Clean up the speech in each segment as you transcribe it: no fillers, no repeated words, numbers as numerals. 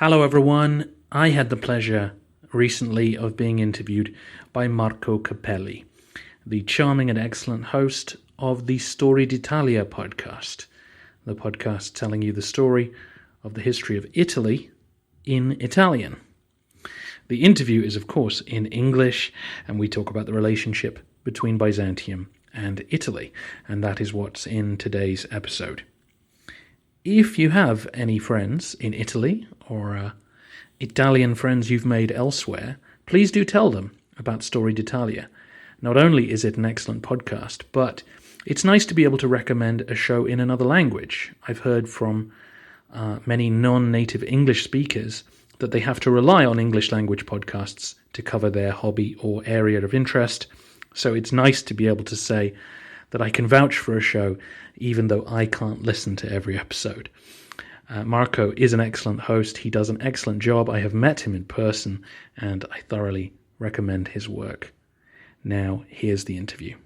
Hello, everyone. I had the pleasure recently of being interviewed by Marco Capelli, the charming and excellent host of the Storia d'Italia podcast, the podcast telling you the story of the history of Italy in Italian. The interview is, of course, in English, and we talk about the relationship between Byzantium and Italy, and that is what's in today's episode. If you have any friends in Italy or Italian friends you've made elsewhere, please do tell them about Storia d'Italia. Not only is it an excellent podcast, but it's nice to be able to recommend a show in another language. I've heard from many non-native English speakers that they have to rely on English language podcasts to cover their hobby or area of interest. So it's nice to be able to say that I can vouch for a show even though I can't listen to every episode. Marco is an excellent host. He does an excellent job. I have met him in person and I thoroughly recommend his work. Now, here's the interview.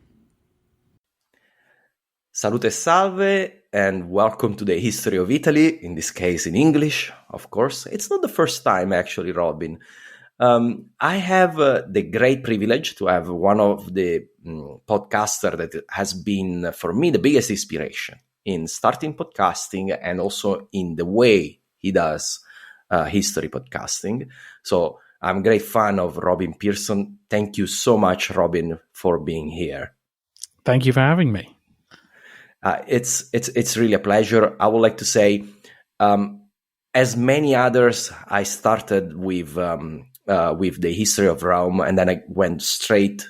Salute salve and welcome to the history of Italy, in this case in English, of course. It's not the first time actually, Robin. I have the great privilege to have one of the podcaster that has been, for me, the biggest inspiration in starting podcasting and also in the way he does history podcasting. So I'm a great fan of Robin Pearson. Thank you so much, Robin, for being here. Thank you for having me. It's really a pleasure. I would like to say, as many others, I started with the history of Rome, and then I went straight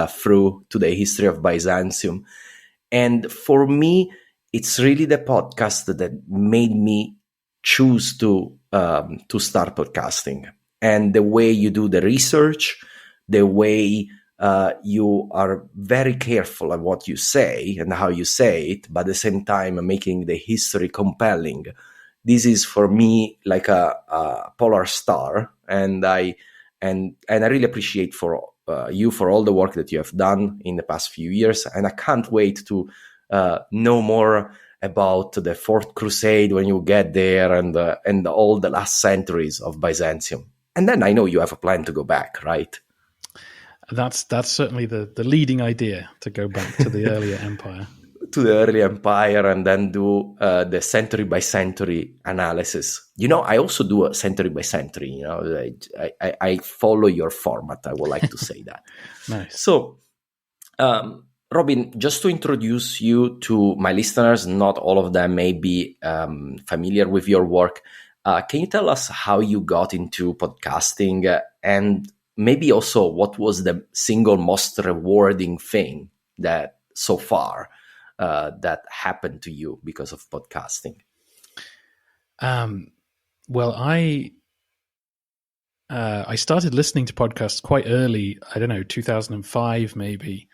through to the history of Byzantium. And for me, it's really the podcast that made me choose to start podcasting. And the way you do the research, the way you are very careful of what you say and how you say it, but at the same time making the history compelling. This is for me like a polar star, and I really appreciate for you for all the work that you have done in the past few years, and I can't wait to know more about the Fourth Crusade when you get there, and all the last centuries of Byzantium. And then I know you have a plan to go back, right? That's certainly the leading idea, to go back to the earlier empire. To the early empire, and then do the century by century analysis. You know, I also do a century by century. You know, I follow your format. I would like to say that. Nice. So, Robin, just to introduce you to my listeners, not all of them may be familiar with your work. Can you tell us how you got into podcasting, and maybe also what was the single most rewarding thing that so far that happened to you because of podcasting? Well, I started listening to podcasts quite early. I don't know, 2005 maybe,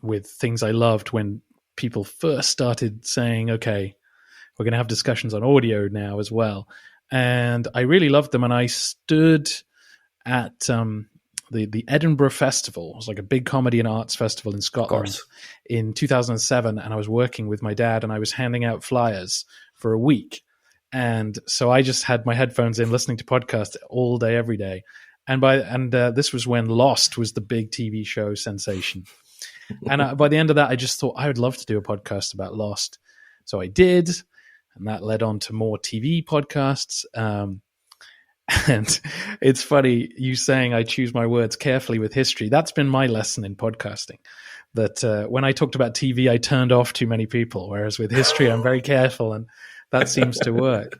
with things I loved when people first started saying, okay, we're going to have discussions on audio now as well. And I really loved them. And I stood at the Edinburgh Festival. It was like a big comedy and arts festival in Scotland in 2007. And I was working with my dad and I was handing out flyers for a week. And so I just had my headphones in listening to podcasts all day, every day. And this was when Lost was the big TV show sensation. And by the end of that, I just thought I would love to do a podcast about Lost. So I did. And that led on to more TV podcasts. And it's funny, you saying I choose my words carefully with history. That's been my lesson in podcasting, that when I talked about TV, I turned off too many people, whereas with history, I'm very careful, and that seems to work.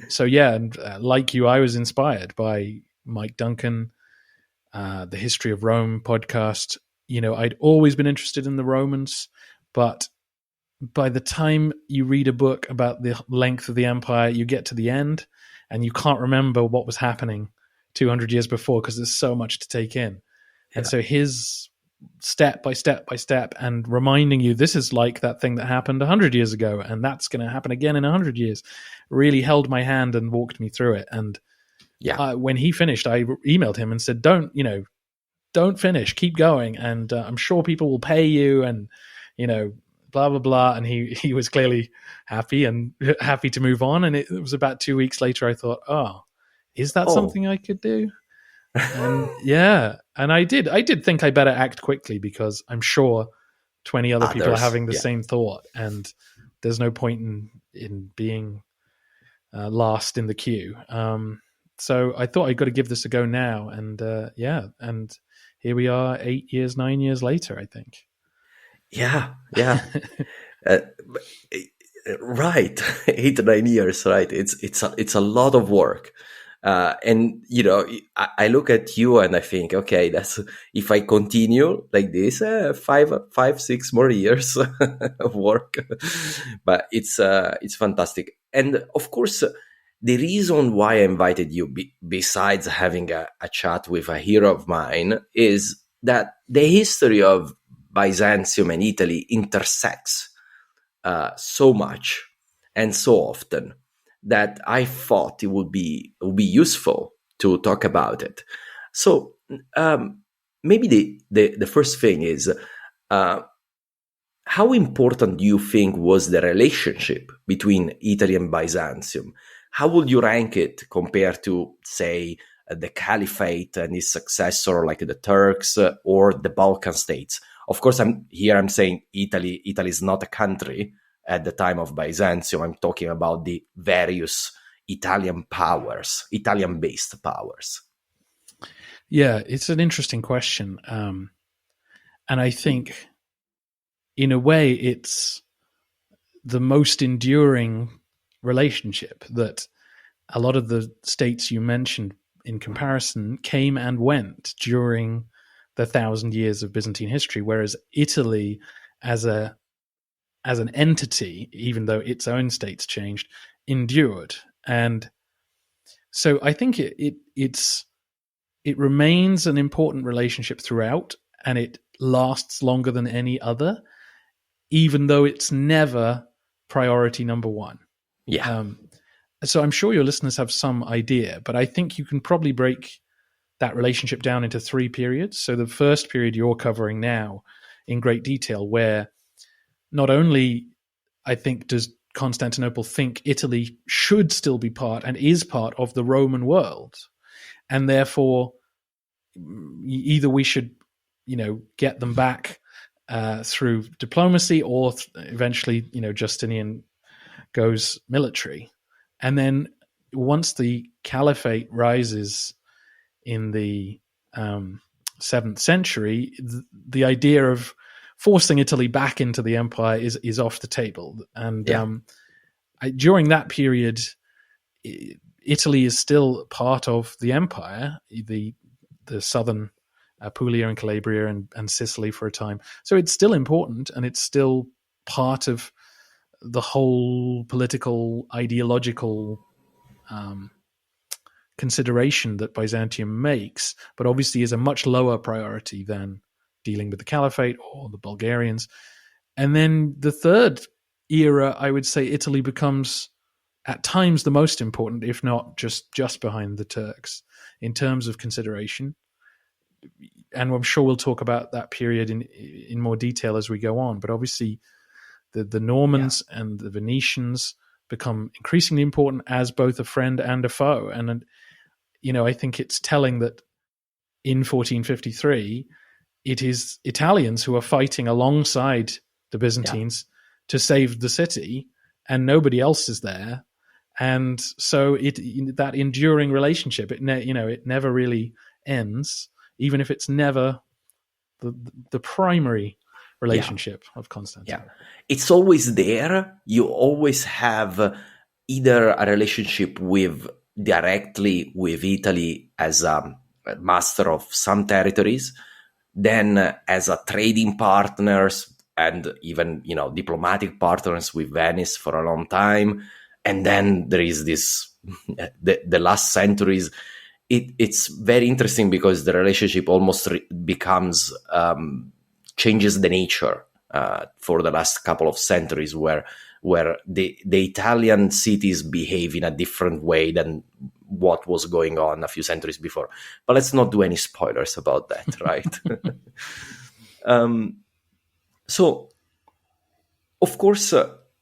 So yeah, and like you, I was inspired by Mike Duncan, the History of Rome podcast. You know, I'd always been interested in the Romans, but by the time you read a book about the length of the empire, you get to the end, and you can't remember what was happening 200 years before because there's so much to take in. Yeah. And so his step by step by step and reminding you this is like that thing that happened 100 years ago and that's going to happen again in 100 years really held my hand and walked me through it. And when he finished, I emailed him and said, don't finish, keep going. And I'm sure people will pay you and, blah, blah, blah. And he was clearly happy to move on. And it was about 2 weeks later, I thought, oh, is that something I could do? And and I did think I better act quickly, because I'm sure 20 other people are having the same thought, and there's no point in being last in the queue. So I thought I got to give this a go now, and and here we are 9 years later, I think. Yeah. Right. 8 or 9 years, right? It's a lot of work. And I look at you and I think, okay, that's, if I continue like this, 5, 6 more years of work. But it's fantastic. And of course, the reason why I invited you, besides having a chat with a hero of mine, is that the history of Byzantium and Italy intersects so much and so often that I thought it would be useful to talk about it. So maybe the first thing is, how important do you think was the relationship between Italy and Byzantium? How would you rank it compared to, say, the Caliphate and its successor, like the Turks or the Balkan states? Of course, I'm saying Italy. Italy is not a country at the time of Byzantium. I'm talking about the various Italian powers, Italian-based powers. Yeah, it's an interesting question. And I think, in a way, it's the most enduring relationship, that a lot of the states you mentioned in comparison came and went during the 1,000 years of Byzantine history, whereas Italy as an entity, even though its own states changed, endured. And so I think it remains an important relationship throughout, and it lasts longer than any other, even though it's never priority number one. Yeah. So I'm sure your listeners have some idea, but I think you can probably break that relationship down into 3 periods. So the first period you're covering now in great detail, where not only, I think, does Constantinople think Italy should still be part and is part of the Roman world, and therefore either we should, get them back through diplomacy, or eventually, Justinian goes military. And then once the Caliphate rises in the 7th century, the idea of forcing Italy back into the empire is off the table. And during that period, Italy is still part of the empire, the southern Apulia and Calabria and Sicily for a time. So it's still important, and it's still part of the whole political, ideological consideration that Byzantium makes, but obviously is a much lower priority than dealing with the Caliphate or the Bulgarians. And then the third era, I would say Italy becomes at times the most important, if not just behind the Turks in terms of consideration. And I'm sure we'll talk about that period in more detail as we go on. But obviously the Normans and the Venetians become increasingly important as both a friend and a foe. And, I think it's telling that in 1453, it is Italians who are fighting alongside the Byzantines to save the city, and nobody else is there. And so that enduring relationship, it never really ends, even if it's never the primary relationship of Constantinople. Yeah. It's always there. You always have either a relationship directly with Italy as a master of some territories, then as a trading partners and even, diplomatic partners with Venice for a long time. And then there is this, the last centuries, it's very interesting because the relationship almost becomes, changes the nature for the last couple of centuries, where the Italian cities behave in a different way than what was going on a few centuries before. But let's not do any spoilers about that, right? So Of course,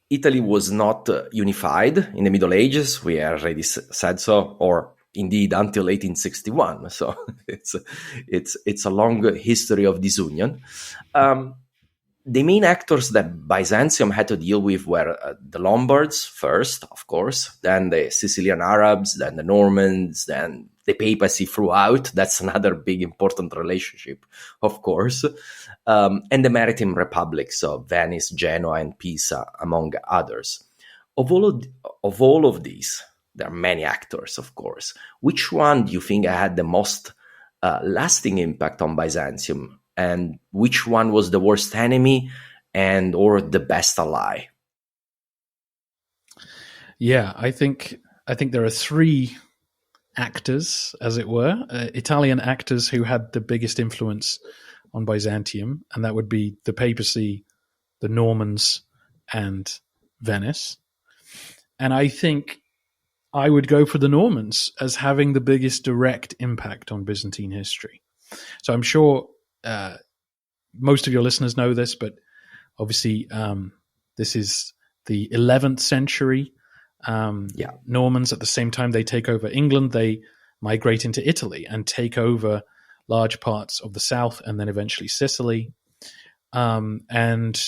Italy was not unified in the Middle Ages. We already said so, or indeed until 1861. So it's a long history of disunion. The main actors that Byzantium had to deal with were the Lombards first, of course, then the Sicilian Arabs, then the Normans, then the papacy throughout. That's another big important relationship, of course, and the maritime republics of Venice, Genoa, and Pisa, among others. Of all of these, there are many actors, of course. Which one do you think had the most lasting impact on Byzantium? And which one was the worst enemy and or the best ally? Yeah, I think there are three actors, as it were, Italian actors who had the biggest influence on Byzantium, and that would be the papacy, the Normans, and Venice. And I think I would go for the Normans as having the biggest direct impact on Byzantine history. So I'm sure most of your listeners know this, but obviously this is the 11th century. Normans, at the same time they take over England, they migrate into Italy and take over large parts of the south and then eventually Sicily, and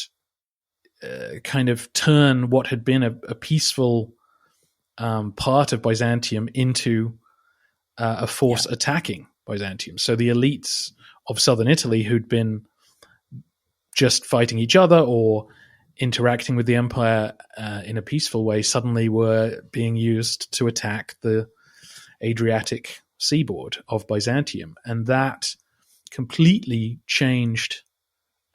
kind of turn what had been a peaceful part of Byzantium into a force attacking Byzantium. So the elites of southern Italy, who'd been just fighting each other or interacting with the empire in a peaceful way, suddenly were being used to attack the Adriatic seaboard of Byzantium. And that completely changed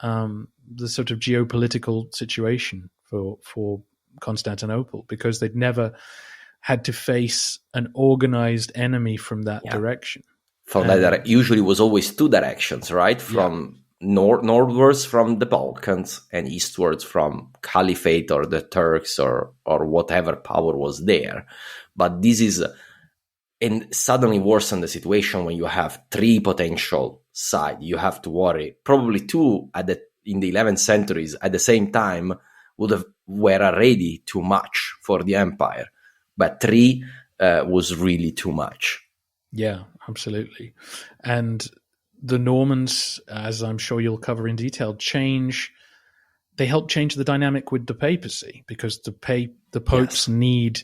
the sort of geopolitical situation for Constantinople, because they'd never had to face an organized enemy from that direction. From that usually was always two directions, right? From northwards from the Balkans and eastwards from Caliphate or the Turks or whatever power was there. But this is and suddenly worsen the situation when you have three potential sides. You have to worry. Probably two in the 11th centuries at the same time were already too much for the empire, but three was really too much. Yeah, absolutely. And the Normans, as I'm sure you'll cover in detail, they help change the dynamic with the papacy, because the popes need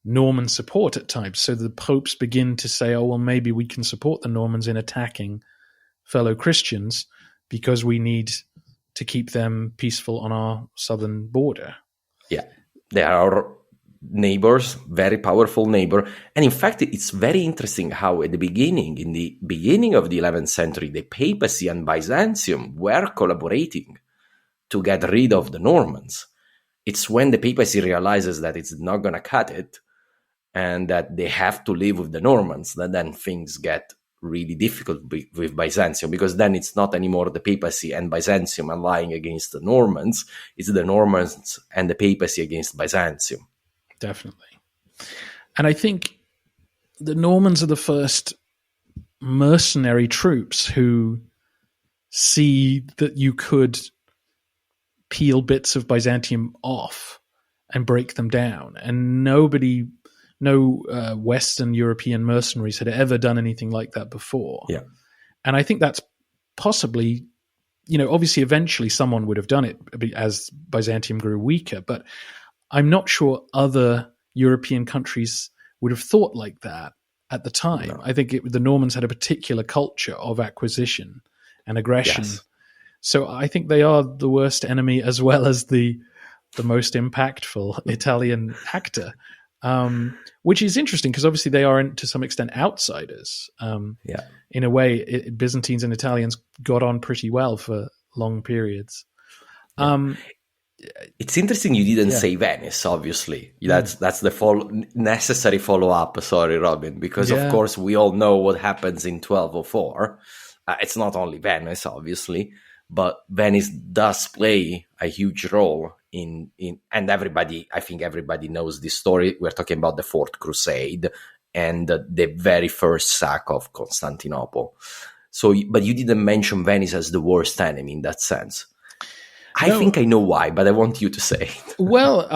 Norman support at times. So the popes begin to say, oh, well, maybe we can support the Normans in attacking fellow Christians because we need to keep them peaceful on our southern border. Yeah, they are our neighbors, very powerful neighbor. And in fact, it's very interesting how in the beginning of the 11th century, the papacy and Byzantium were collaborating to get rid of the Normans. It's when the papacy realizes that it's not going to cut it and that they have to live with the Normans that then things get really difficult with Byzantium, because then it's not anymore the papacy and Byzantium allying against the Normans, it's the Normans and the papacy against Byzantium. Definitely. And I think the Normans are the first mercenary troops who see that you could peel bits of Byzantium off and break them down. And no Western European mercenaries had ever done anything like that before. Yeah. And I think that's possibly, obviously eventually someone would have done it as Byzantium grew weaker, but I'm not sure other European countries would have thought like that at the time. No. I think the Normans had a particular culture of acquisition and aggression. Yes. So I think they are the worst enemy as well as the most impactful Italian actor, which is interesting because obviously they are to some extent outsiders. In a way, Byzantines and Italians got on pretty well for long periods. It's interesting you didn't say Venice, obviously. That's the necessary follow-up, sorry, Robin, because of course we all know what happens in 1204. It's not only Venice, obviously, but Venice does play a huge role in and I think everybody knows this story. We're talking about the Fourth Crusade and the very first sack of Constantinople. So, but you didn't mention Venice as the worst enemy in that sense. I think I know why, but I want you to say it. Well,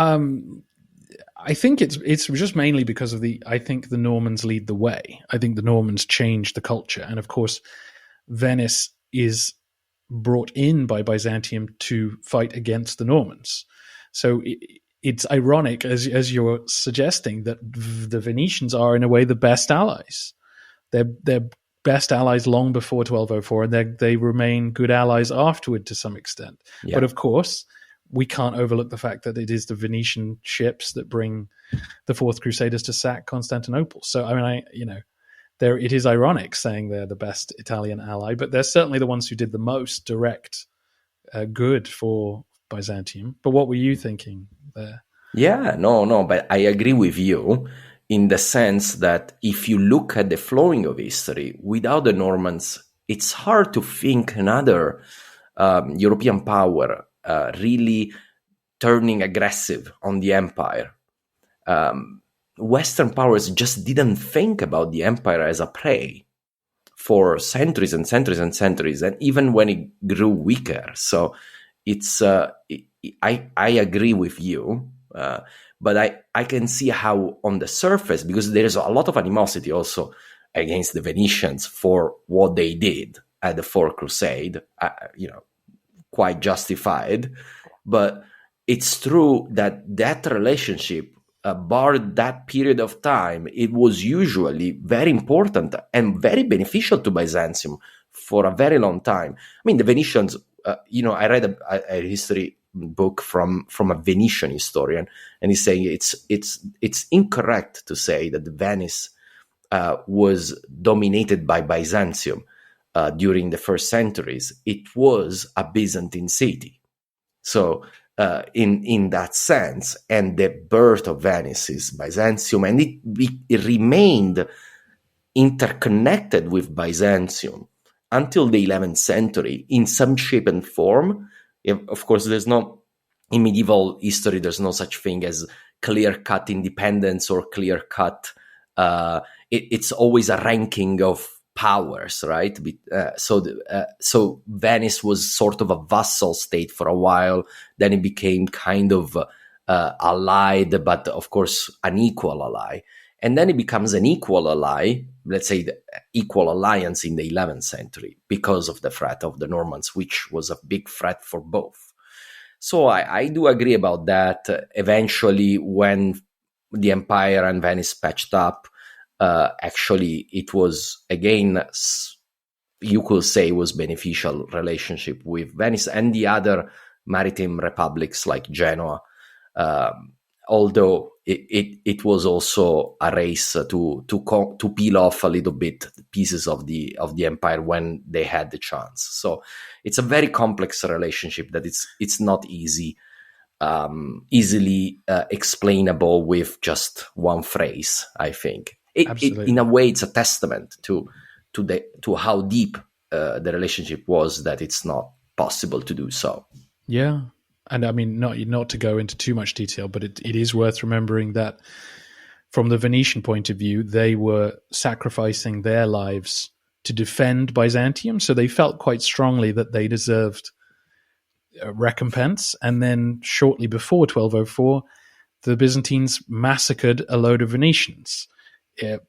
I think it's just mainly because of I think the Normans lead the way. I think the Normans changed the culture. And of course, Venice is brought in by Byzantium to fight against the Normans. So it's ironic, as you're suggesting, that the Venetians are in a way the best allies. They're best allies long before 1204, and they remain good allies afterward to some extent. Yeah. But of course, we can't overlook the fact that it is the Venetian ships that bring the Fourth Crusaders to sack Constantinople. So it is ironic saying they're the best Italian ally, but they're certainly the ones who did the most direct good for Byzantium. But what were you thinking there? Yeah, no, but I agree with you in the sense that if you look at the flowing of history, without the Normans, it's hard to think another European power really turning aggressive on the empire. Western powers just didn't think about the empire as a prey for centuries and centuries and centuries, and even when it grew weaker. So it's I agree with you, but I can see how on the surface, because there is a lot of animosity also against the Venetians for what they did at the Fourth Crusade, quite justified. But it's true that relationship, barred that period of time, it was usually very important and very beneficial to Byzantium for a very long time. I mean, the Venetians, I read a history book from a Venetian historian, and he's saying it's incorrect to say that Venice was dominated by Byzantium during the first centuries. It was a Byzantine city. So in that sense, and the birth of Venice is Byzantium, and it remained interconnected with Byzantium until the 11th century in some shape and form. Of course, in medieval history, there's no such thing as clear-cut independence or clear-cut. It's always a ranking of powers, right? So Venice was sort of a vassal state for a while. Then it became kind of allied, but of course an equal ally. And then it becomes an equal ally, let's say the equal alliance in the 11th century, because of the threat of the Normans, which was a big threat for both. So I do agree about that. Eventually, when the empire and Venice patched up, actually it was, again, you could say, was beneficial relationship with Venice and the other maritime republics like Genoa, although it was also a race to peel off a little bit pieces of the empire when they had the chance. So it's a very complex relationship that it's not easily explainable with just one phrase, I think. In a way, it's a testament to how deep the relationship was, that it's not possible to do so. Yeah. And I mean, not to go into too much detail, but it is worth remembering that from the Venetian point of view, they were sacrificing their lives to defend Byzantium. So they felt quite strongly that they deserved a recompense. And then shortly before 1204, the Byzantines massacred a load of Venetians. So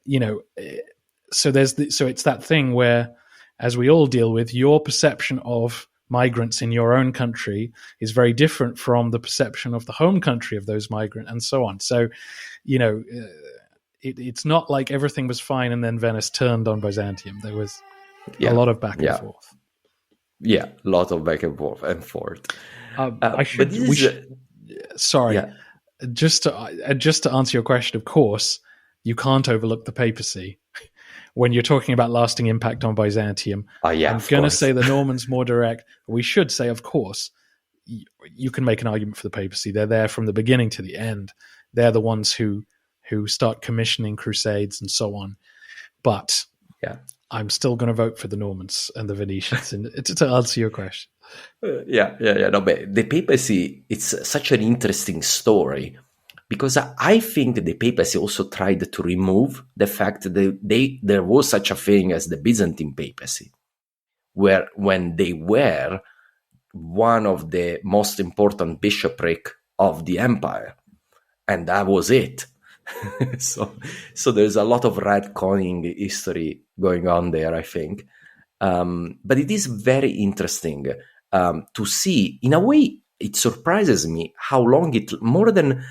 it's that thing where, as we all deal with, your perception of migrants in your own country is very different from the perception of the home country of those migrants, and so on. So, it's not like everything was fine and then Venice turned on Byzantium. There was a lot of back and forth. Yeah, a lot of back and forth. Just to answer your question, of course, you can't overlook the papacy when you're talking about lasting impact on Byzantium. I'm going to say the Normans more direct. We should say, of course, you can make an argument for the papacy. They're there from the beginning to the end. They're the ones who start commissioning crusades and so on. But I'm still going to vote for the Normans and the Venetians to answer your question. No, but the papacy, it's such an interesting story, because I think the papacy also tried to remove the fact that there was such a thing as the Byzantine papacy, where when they were one of the most important bishopric of the empire, and that was it. so there's a lot of retconning history going on there, I think. But it is very interesting to see. In a way, it surprises me how long more than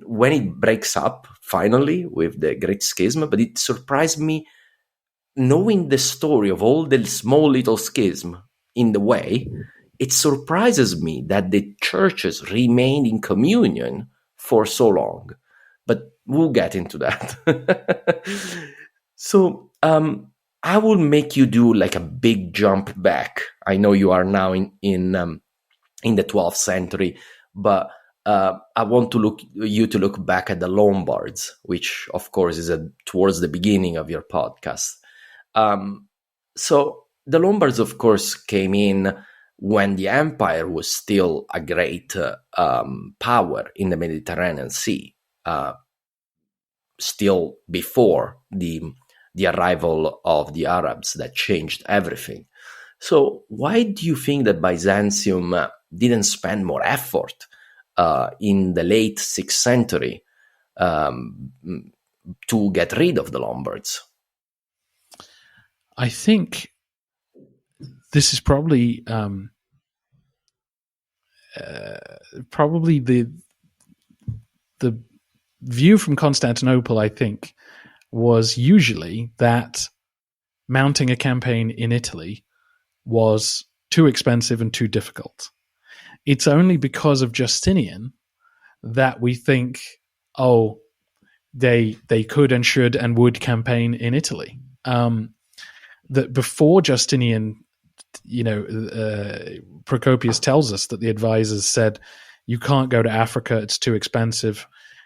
when it breaks up finally with the Great Schism, but it surprised me knowing the story of all the small little schism in the way. It surprises me that the churches remained in communion for so long, but we'll get into that. So I will make you do like a big jump back. I know you are now in the 12th century, but I want you to look back at the Lombards, which of course is towards the beginning of your podcast. So the Lombards, of course, came in when the empire was still a great power in the Mediterranean Sea, still before the arrival of the Arabs that changed everything. So why do you think that Byzantium didn't spend more effort in the late 6th century to get rid of the Lombards? I think this is probably the view from Constantinople, I think, was usually that mounting a campaign in Italy was too expensive and too difficult. It's only because of Justinian that we think, oh, they could and should and would campaign in Italy. That before Justinian, Procopius tells us that the advisors said, you can't go to Africa, it's too expensive,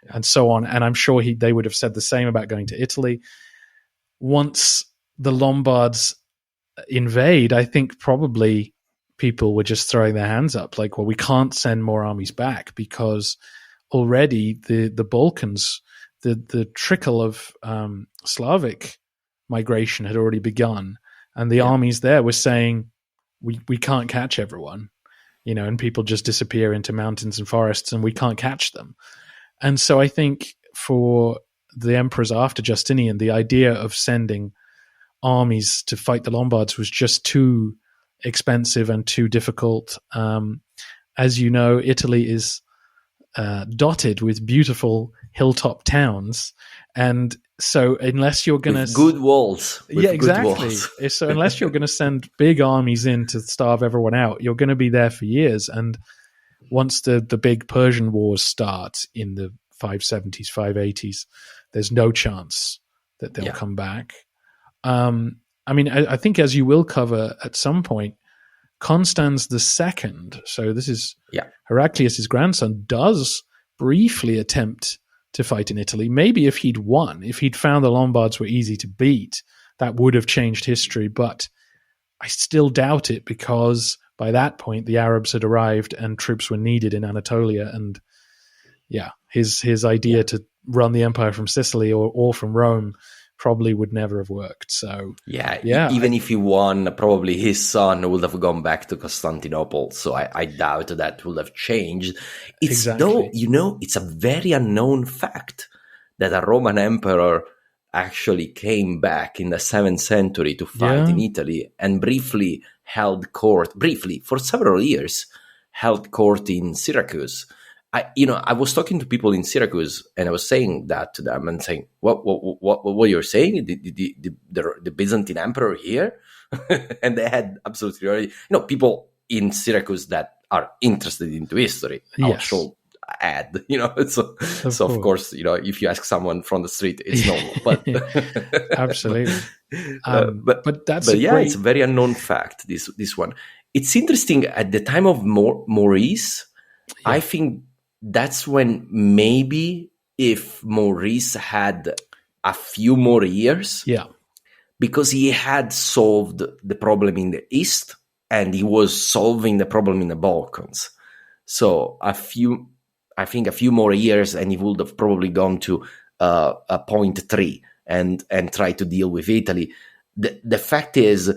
and so on. And I'm sure they would have said the same about going to Italy. Once the Lombards invade, I think probably people were just throwing their hands up, like, well, we can't send more armies back because already the Balkans, the trickle of Slavic migration had already begun, and the armies there were saying, we can't catch everyone, and people just disappear into mountains and forests and we can't catch them. And so I think for the emperors after Justinian, the idea of sending armies to fight the Lombards was just too expensive and too difficult. As you know, Italy is dotted with beautiful hilltop towns, and so unless you're going to good walls, exactly. So unless you're going to send big armies in to starve everyone out, you're going to be there for years. And once the big Persian wars start in the 570s, 580s, there's no chance that they'll come back. I think, as you will cover at some point, Constans II, so this is Heraclius' grandson, does briefly attempt to fight in Italy. Maybe if he'd won, if he'd found the Lombards were easy to beat, that would have changed history. But I still doubt it, because by that point the Arabs had arrived and troops were needed in Anatolia. And his idea to run the empire from Sicily or from Rome probably would never have worked. So even if he won, probably his son would have gone back to Constantinople. So I doubt that would have changed. Though, it's a very unknown fact that a Roman emperor actually came back in the 7th century to fight in Italy and briefly held court, for several years, held court in Syracuse. I was talking to people in Syracuse, and I was saying that to them and saying, what you're saying? The Byzantine emperor here? And they had absolutely already, people in Syracuse that are interested into history. I should add, so of course, if you ask someone from the street, it's normal, but absolutely. But it's a very unknown fact. This one, it's interesting. At the time of Maurice, I think that's when maybe if Maurice had a few more years, because he had solved the problem in the East and he was solving the problem in the Balkans. So a few more years and he would have probably gone to a point 3 and try to deal with Italy. The fact is,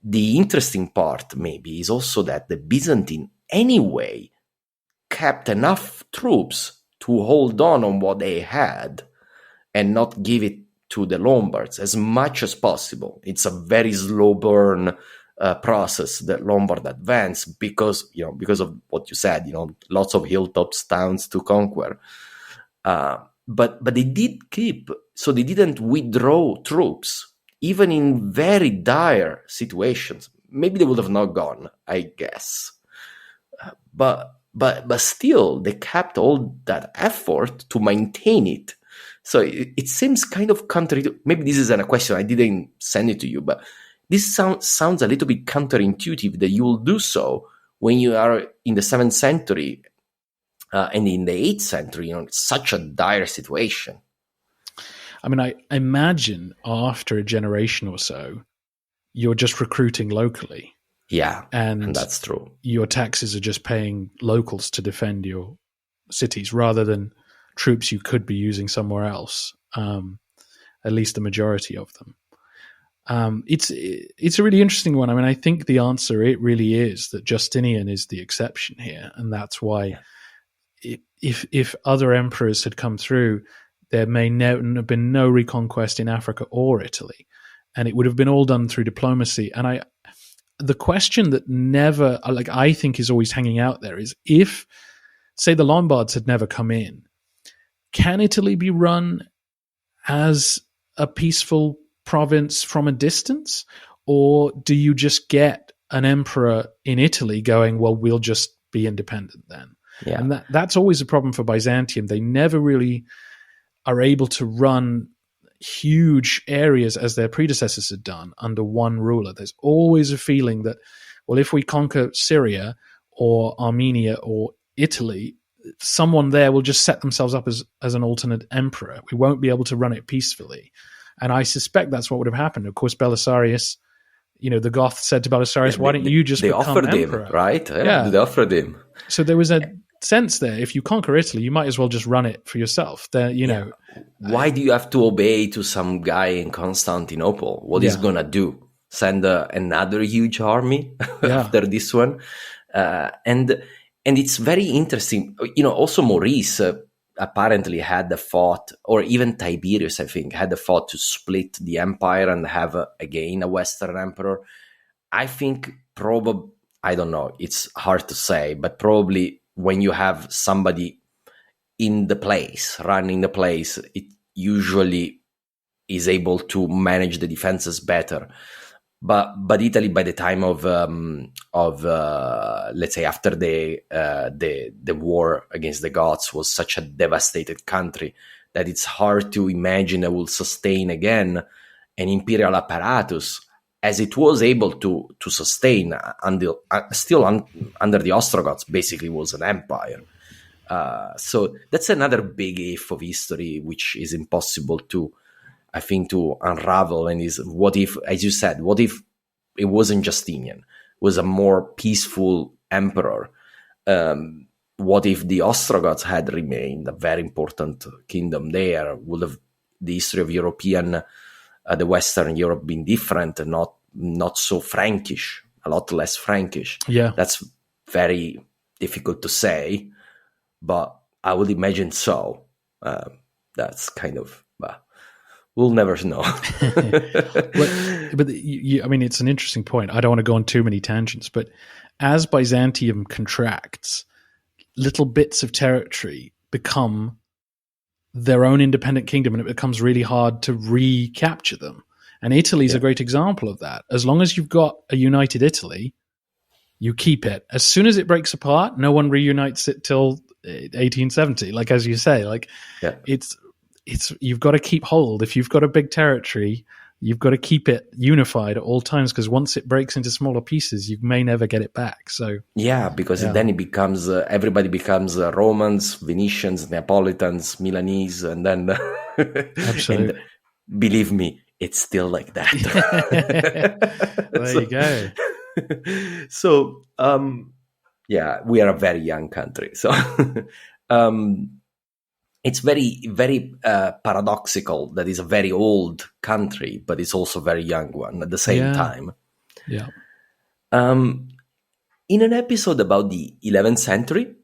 the interesting part maybe is also that the Byzantine anyway kept enough troops to hold on what they had and not give it to the Lombards as much as possible. It's a very slow burn process, the Lombard advance, because of what you said, lots of hilltops, towns to conquer. But they did keep, so they didn't withdraw troops, even in very dire situations. Maybe they would have not gone, I guess. But still, they kept all that effort to maintain it. So it seems kind of maybe this isn't a question, I didn't send it to you, but this sounds a little bit counterintuitive that you will do so when you are in the 7th century and in the 8th century, it's such a dire situation. I mean, I imagine after a generation or so, you're just recruiting locally. Yeah, and that's true. Your taxes are just paying locals to defend your cities rather than troops you could be using somewhere else, at least the majority of them. It's a really interesting one. I mean, I think the answer, it really is that Justinian is the exception here, and that's why if other emperors had come through, there may have been no reconquest in Africa or Italy, and it would have been all done through diplomacy. And the question that never, I think is always hanging out there is, if, say, the Lombards had never come in, can Italy be run as a peaceful province from a distance? Or do you just get an emperor in Italy going, well, we'll just be independent then? Yeah. And that's always a problem for Byzantium. They never really are able to run huge areas as their predecessors had done under one ruler. There's always a feeling that, well, if we conquer Syria or Armenia or Italy, someone there will just set themselves up as an alternate emperor. We won't be able to run it peacefully. And I suspect that's what would have happened. Of course, Belisarius, the Goths said to Belisarius, why don't you just become emperor? They offered him, right? Yeah. They offered him. So there was a sense there, if you conquer Italy, you might as well just run it for yourself. Why do you have to obey to some guy in Constantinople? What he's going to do? Send another huge army after this one? And it's very interesting. Also Maurice apparently had fought, or even Tiberius, I think, had fought to split the empire and have again a Western emperor. I think probably, I don't know, it's hard to say, but probably when you have somebody in the place, running the place, it usually is able to manage the defenses better. But Italy, by the time of let's say after the war against the Goths, was such a devastated country that it's hard to imagine it will sustain again an imperial apparatus as it was able to sustain under the Ostrogoths. Basically, was an empire. So that's another big if of history, which is impossible to unravel. And is, what if, as you said, what if it wasn't Justinian, it was a more peaceful emperor? What if the Ostrogoths had remained a very important kingdom there? Would have the history of the Western Europe been different, and not so Frankish, a lot less Frankish? Yeah, that's very difficult to say, but I would imagine so. That's kind of, we'll never know. but I mean, it's an interesting point. I don't want to go on too many tangents, but as Byzantium contracts, little bits of territory become their own independent kingdom, and it becomes really hard to recapture them. And Italy's a great example of that. As long as you've got a united Italy, you keep it. As soon as it breaks apart, no one reunites it till 1870. Like, as you say, it's you've got to keep hold. If you've got a big territory, you've got to keep it unified at all times, because once it breaks into smaller pieces, you may never get it back. So because then it becomes everybody becomes Romans, Venetians, Neapolitans, Milanese, and then absolutely. And believe me, it's still like that. There you go. So we are a very young country. So it's very, very paradoxical that it's a very old country, but it's also a very young one at the same time. Yeah. In an episode about the 11th century,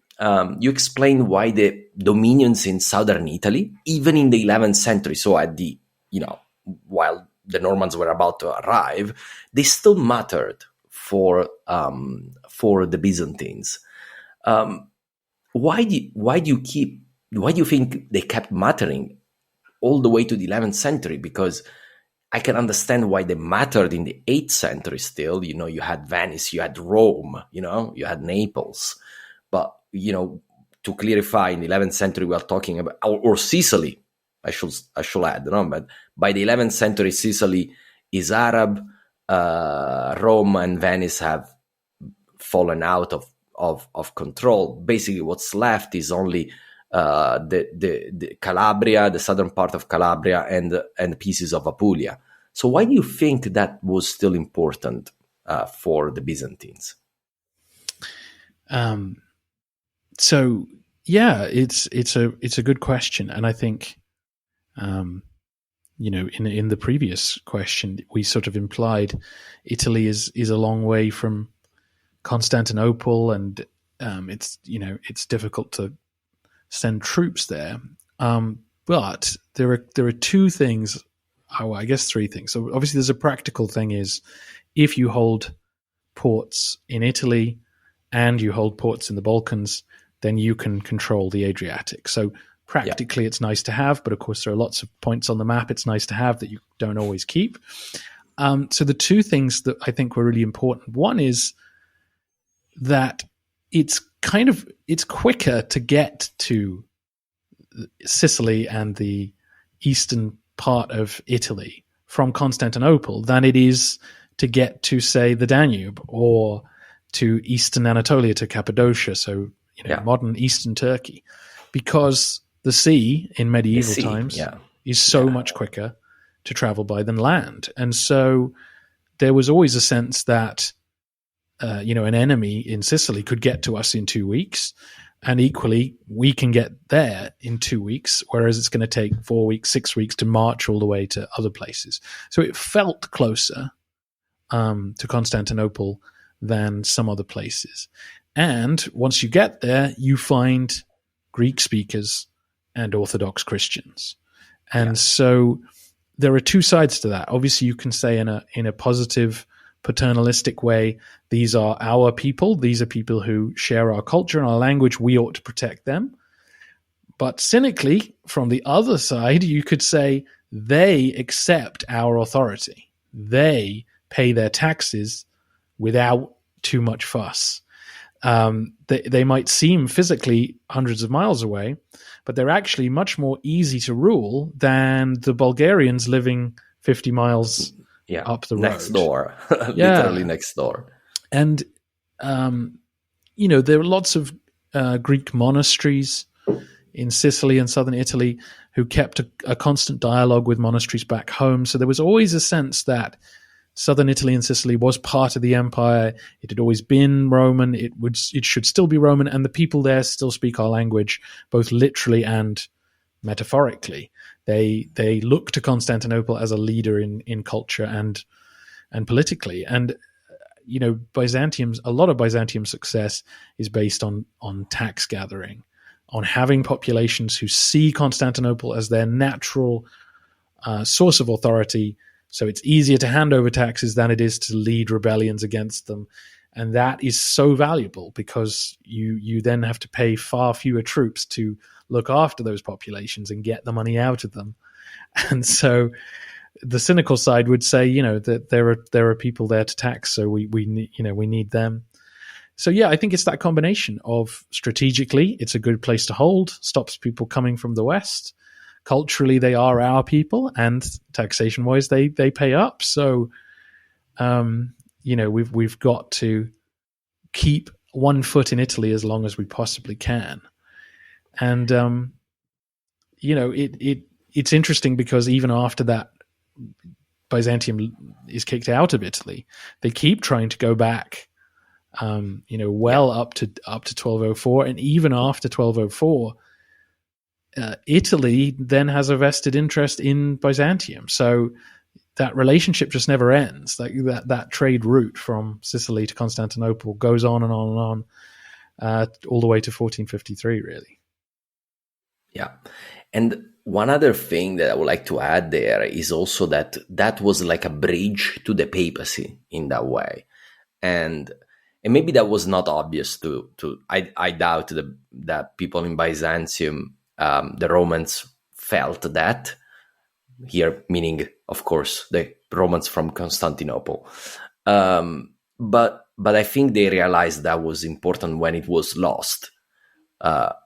you explain why the dominions in southern Italy, even in the 11th century, so at the, while the Normans were about to arrive, they still mattered for the Byzantines. Why do you think they kept mattering all the way to the 11th century? Because I can understand why they mattered in the 8th century still. You had Venice, you had Rome, you had Naples. But, to clarify, in the 11th century, we are talking about, or Sicily, I should add, but by the 11th century, Sicily is Arab, Rome and Venice have fallen out of control. Basically, what's left is only the Calabria, the southern part of Calabria, and pieces of Apulia. So why do you think that was still important for the Byzantines? So yeah, it's a good question, and I think, in the previous question, we sort of implied Italy is a long way from Constantinople, and it's difficult to send troops there. But there are two things. I guess three things. So obviously, there's a practical thing: is if you hold ports in Italy and you hold ports in the Balkans, then you can control the Adriatic. So practically, It's nice to have, but of course, there are lots of points on the map it's nice to have that you don't always keep. So the two things that I think were really important. One is that it's quicker to get to Sicily and the eastern part of Italy from Constantinople than it is to get to, say, the Danube or to eastern Anatolia, to Cappadocia, so modern eastern Turkey, because the sea in medieval times is so much quicker to travel by than land. And so there was always a sense that an enemy in Sicily could get to us in 2 weeks, and equally we can get there in 2 weeks, whereas it's going to take 4 weeks, 6 weeks to march all the way to other places. So it felt closer to Constantinople than some other places. And once you get there, you find Greek speakers and Orthodox Christians. And so there are two sides to that. Obviously, you can say in a positive, paternalistic way, these are our people. These are people who share our culture and our language. We ought to protect them. But cynically, from the other side, you could say they accept our authority. They pay their taxes without too much fuss. They might seem physically hundreds of miles away, but they're actually much more easy to rule than the Bulgarians living 50 miles up the road. Next door. Literally next door. And, there are lots of Greek monasteries in Sicily and southern Italy who kept a constant dialogue with monasteries back home. So there was always a sense that southern Italy and Sicily was part of the empire. It had always been Roman. It should still be Roman, and the people there still speak our language, both literally and metaphorically. They look to Constantinople as a leader in culture and politically. And a lot of Byzantium's success is based on tax gathering, on having populations who see Constantinople as their natural source of authority. So it's easier to hand over taxes than it is to lead rebellions against them. And that is so valuable because you then have to pay far fewer troops to look after those populations and get the money out of them. And so the cynical side would say, that there are people there to tax, so we need them. So I think it's that combination of strategically, it's a good place to hold, stops people coming from the West. Culturally, they are our people, and taxation-wise, they pay up. So, we've got to keep one foot in Italy as long as we possibly can. And it's interesting because even after that, Byzantium is kicked out of Italy. They keep trying to go back, up to 1204, and even after 1204. Italy then has a vested interest in Byzantium. So that relationship just never ends. Like that trade route from Sicily to Constantinople goes on and on and on, all the way to 1453, really. Yeah. And one other thing that I would like to add there is also that was like a bridge to the papacy in that way. And maybe that was not obvious to I doubt that people in Byzantium, the Romans, felt that. Here, meaning, of course, the Romans from Constantinople. But I think they realized that was important when it was lost,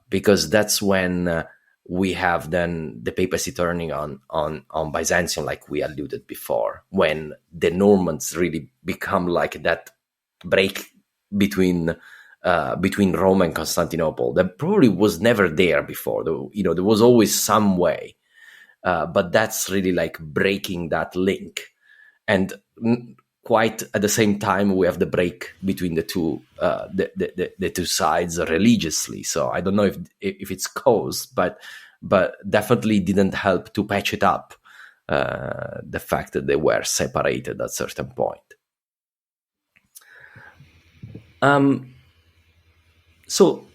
because that's when we have then the papacy turning on Byzantium, like we alluded before, when the Normans really become like that break between Rome and Constantinople that probably was never there before. There was always some way. But that's really like breaking that link. And quite at the same time, we have the break between the two the two sides religiously. So I don't know if it's caused, but definitely didn't help to patch it up, the fact that they were separated at a certain point. So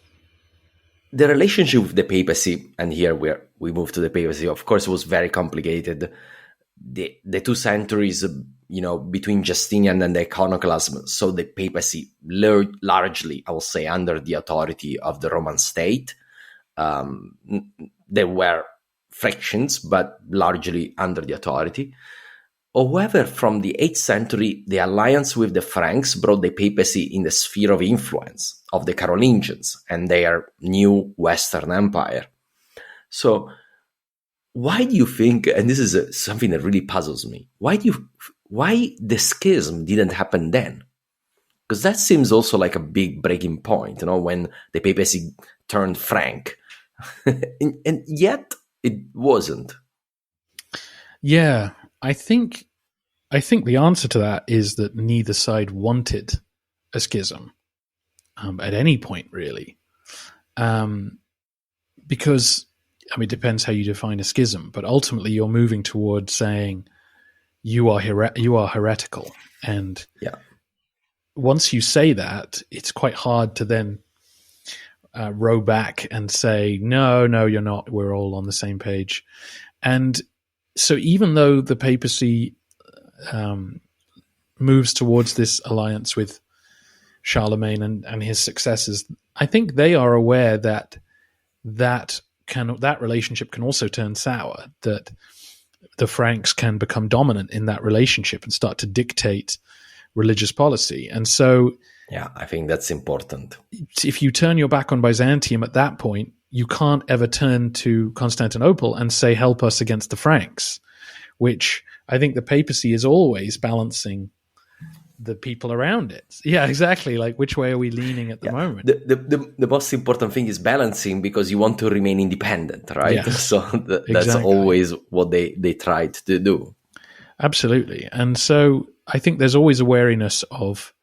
the relationship with the papacy, and here we move to the papacy, of course, was very complicated. The 2 centuries, between Justinian and the iconoclasm, so the papacy largely, I will say, under the authority of the Roman state. There were frictions, but largely under the authority. However, from the 8th century, the alliance with the Franks brought the papacy in the sphere of influence of the Carolingians and their new Western Empire. So why do you think, and this is something that really puzzles me, why the schism didn't happen then? Because that seems also like a big breaking point, when the papacy turned Frank. and yet it wasn't. Yeah, I think the answer to that is that neither side wanted a schism at any point, really, because it depends how you define a schism. But ultimately, you're moving towards saying you are heretical, and once you say that, it's quite hard to then row back and say no, you're not. We're all on the same page, and so even though the papacy moves towards this alliance with Charlemagne and his successors, I think they are aware that relationship can also turn sour, that the Franks can become dominant in that relationship and start to dictate religious policy. And so I think that's important. If you turn your back on Byzantium at that point, you can't ever turn to Constantinople and say, help us against the Franks, which I think the papacy is always balancing the people around it. Yeah, exactly. Like, which way are we leaning at the moment? The most important thing is balancing, because you want to remain independent, right? Yeah, so that's exactly. Always what they tried to do. Absolutely. And so I think there's always a wariness of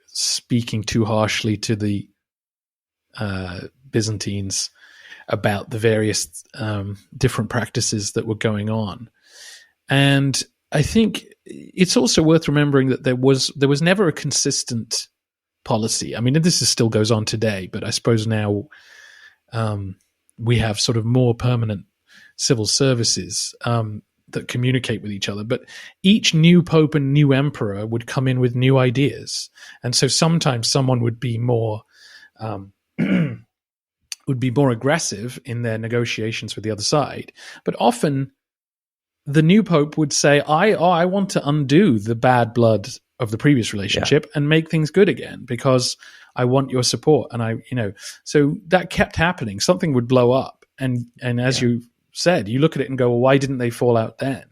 speaking too harshly to the Byzantines about the various different practices that were going on. And I think it's also worth remembering that there was never a consistent policy. This still goes on today, but I suppose now we have sort of more permanent civil services that communicate with each other. But each new pope and new emperor would come in with new ideas, and so sometimes someone would be more aggressive in their negotiations with the other side, but often the new pope would say, I want to undo the bad blood of the previous relationship and make things good again, because I want your support. And so that kept happening. Something would blow up. And as you said, you look at it and go, well, why didn't they fall out then?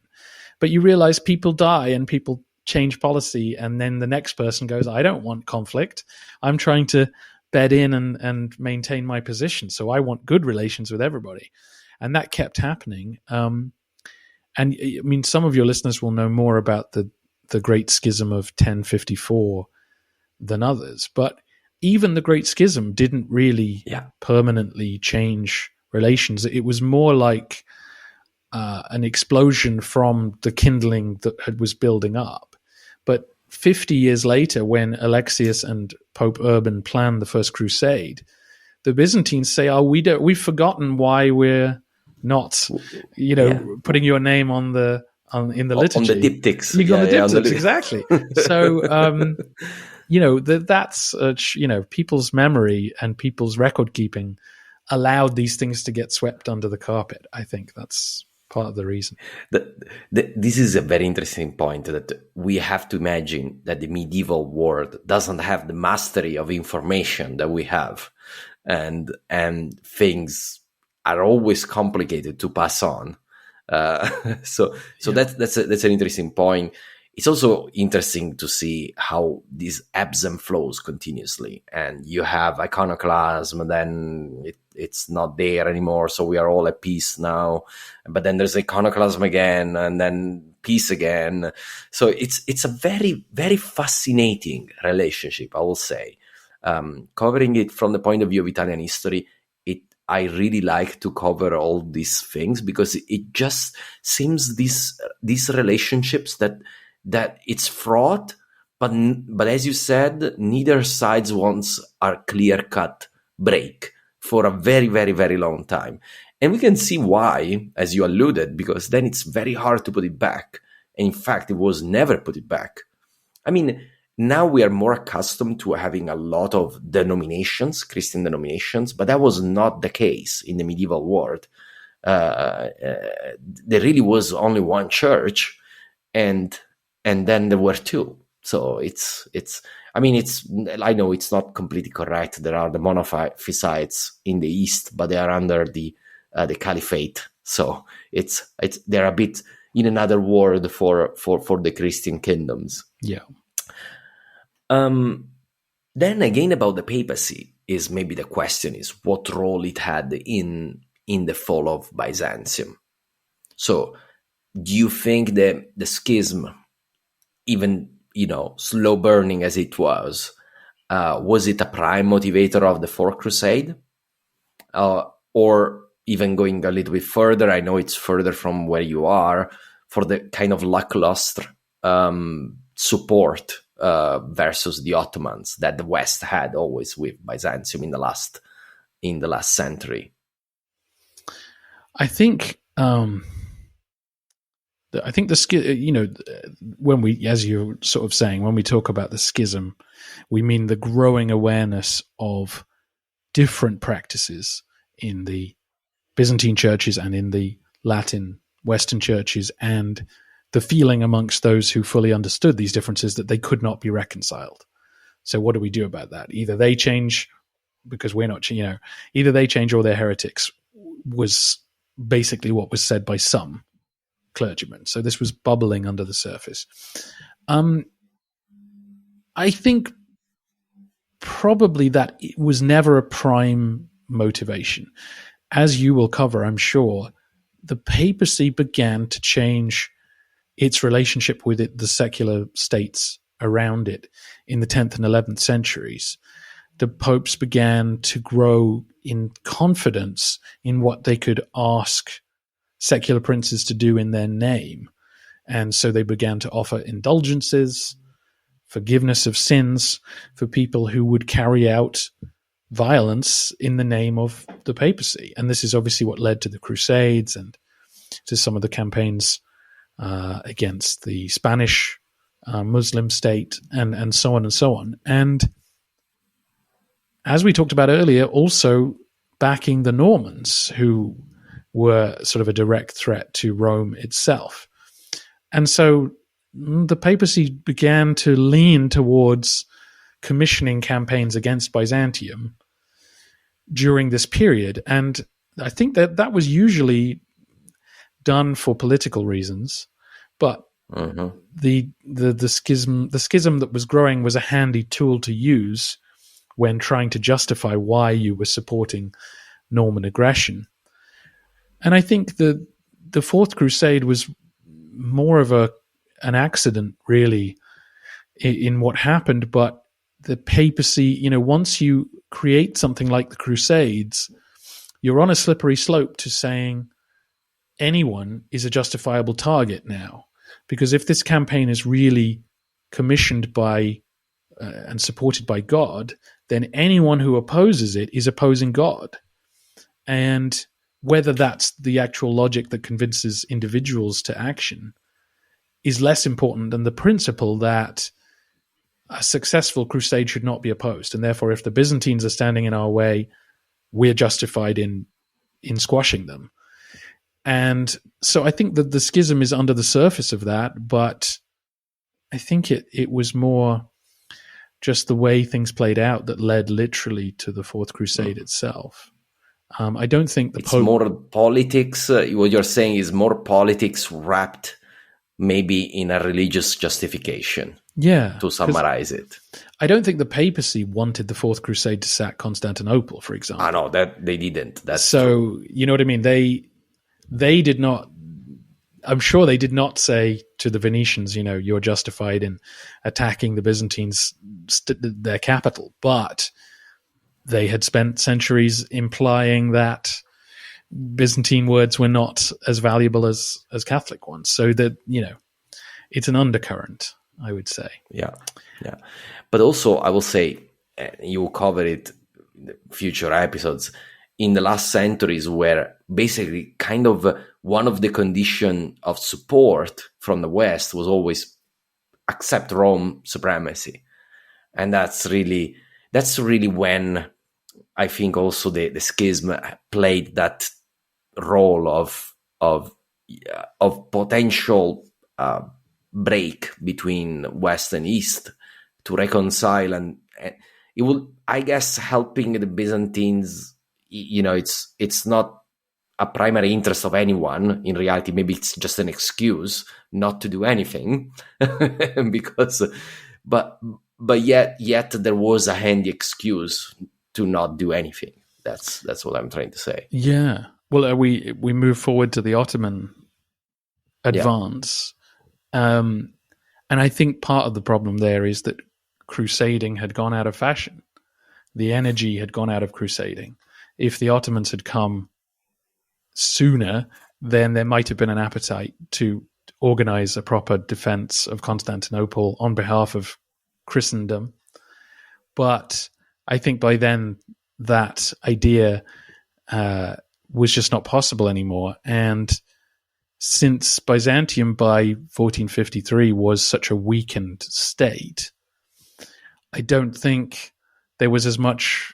But you realize people die and people change policy. And then the next person goes, I don't want conflict. I'm trying to bed in and maintain my position. So I want good relations with everybody. And that kept happening. And some of your listeners will know more about the Great Schism of 1054 than others, but even the Great Schism didn't really permanently change relations. It was more like an explosion from the kindling that was building up. But 50 years later, when Alexius and Pope Urban planned the First Crusade, the Byzantines say, we've forgotten why we're not, putting your name in the liturgy. On the diptychs. You got the diptychs, exactly. So, that's, people's memory and people's record keeping allowed these things to get swept under the carpet. I think that's part of the reason. This is a very interesting point, that we have to imagine that the medieval world doesn't have the mastery of information that we have, and things are always complicated to pass on. So that's an interesting point. It's also interesting to see how these ebbs and flows continuously, and you have iconoclasm, then it's not there anymore, so we are all at peace now. But then there's iconoclasm again, and then peace again. So it's a very, very fascinating relationship, I will say. Covering it from the point of view of Italian history, I really like to cover all these things, because it just seems these relationships that it's fraught, but as you said, neither sides wants a clear-cut break for a very, very, very long time. And we can see why, as you alluded, because then it's very hard to put it back. And in fact, it was never put it back. I mean, now we are more accustomed to having a lot of denominations, Christian denominations, but that was not the case in the medieval world. There really was only one church, and then there were two. So I know it's not completely correct. There are the monophysites in the East, but they are under the Caliphate. So they're a bit in another world for the Christian kingdoms. Yeah. Then again, about the papacy, is maybe the question is what role it had in the fall of Byzantium. So do you think the schism, even, slow burning as it was it a prime motivator of the Fourth Crusade? Or even going a little bit further, I know it's further from where you are, for the kind of lackluster support versus the Ottomans that the West had always with Byzantium in the last century? I think when we, as you're sort of saying, when we talk about the schism, we mean the growing awareness of different practices in the Byzantine churches and in the Latin Western churches, and the feeling amongst those who fully understood these differences that they could not be reconciled. So what do we do about that? Either they change, because we're not, either they change or they're heretics, was basically what was said by some clergymen. So this was bubbling under the surface. I think probably that it was never a prime motivation. As you will cover, I'm sure, the papacy began to change its relationship with the secular states around it in the 10th and 11th centuries. The popes began to grow in confidence in what they could ask secular princes to do in their name. And so they began to offer indulgences, forgiveness of sins for people who would carry out violence in the name of the papacy. And this is obviously what led to the Crusades and to some of the campaigns against the Spanish Muslim state, and so on and so on. And as we talked about earlier, also backing the Normans, who were sort of a direct threat to Rome itself. And so the papacy began to lean towards commissioning campaigns against Byzantium during this period. And I think that was usually done for political reasons, but the schism that was growing was a handy tool to use when trying to justify why you were supporting Norman aggression. And I think the Fourth Crusade was more of an accident, really, in what happened. But the papacy, once you create something like the Crusades, you're on a slippery slope to saying, anyone is a justifiable target now. Because if this campaign is really commissioned by and supported by God, then anyone who opposes it is opposing God. And whether that's the actual logic that convinces individuals to action is less important than the principle that a successful crusade should not be opposed. And therefore, if the Byzantines are standing in our way, we're justified in squashing them. And so I think that the schism is under the surface of that, but I think it was more just the way things played out that led literally to the Fourth Crusade itself. I don't think the Pope... It's more politics. What you're saying is more politics wrapped maybe in a religious justification. Yeah. To summarize it. I don't think the papacy wanted the Fourth Crusade to sack Constantinople, for example. No, that they didn't. That's so true. You know what I mean? They did not. I'm sure they did not say to the Venetians, you're justified in attacking the Byzantines, their capital. But they had spent centuries implying that Byzantine words were not as valuable as Catholic ones. So that, it's an undercurrent, I would say. Yeah. But also, I will say, you will cover it in the future episodes, in the last centuries where basically kind of one of the conditions of support from the West was always accept Rome supremacy. And that's really when I think also the schism played that role of potential break between West and East to reconcile, and it will, I guess, helping the Byzantines. It's not a primary interest of anyone in reality. Maybe it's just an excuse not to do anything, because, but yet there was a handy excuse to not do anything. That's what I'm trying to say. Yeah. Well, we move forward to the Ottoman advance. Yeah. And I think part of the problem there is that crusading had gone out of fashion. The energy had gone out of crusading. If the Ottomans had come sooner, then there might have been an appetite to organize a proper defense of Constantinople on behalf of Christendom. But I think by then that idea was just not possible anymore. And since Byzantium by 1453 was such a weakened state, I don't think there was as much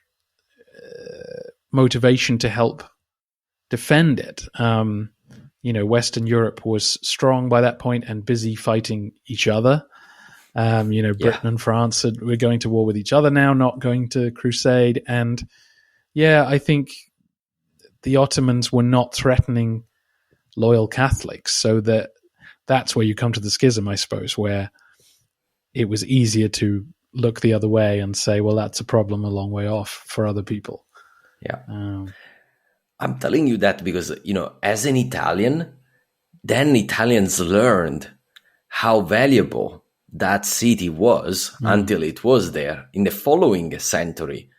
motivation to help defend it. Western Europe was strong by that point and busy fighting each other. Britain and France were going to war with each other now, not going to crusade. And I think the Ottomans were not threatening loyal Catholics, so that's where you come to the schism, I suppose, where it was easier to look the other way and say, well, that's a problem a long way off for other people. Yeah. I'm telling you that because, as an Italian, then Italians learned how valuable that city was until it was there in the following century,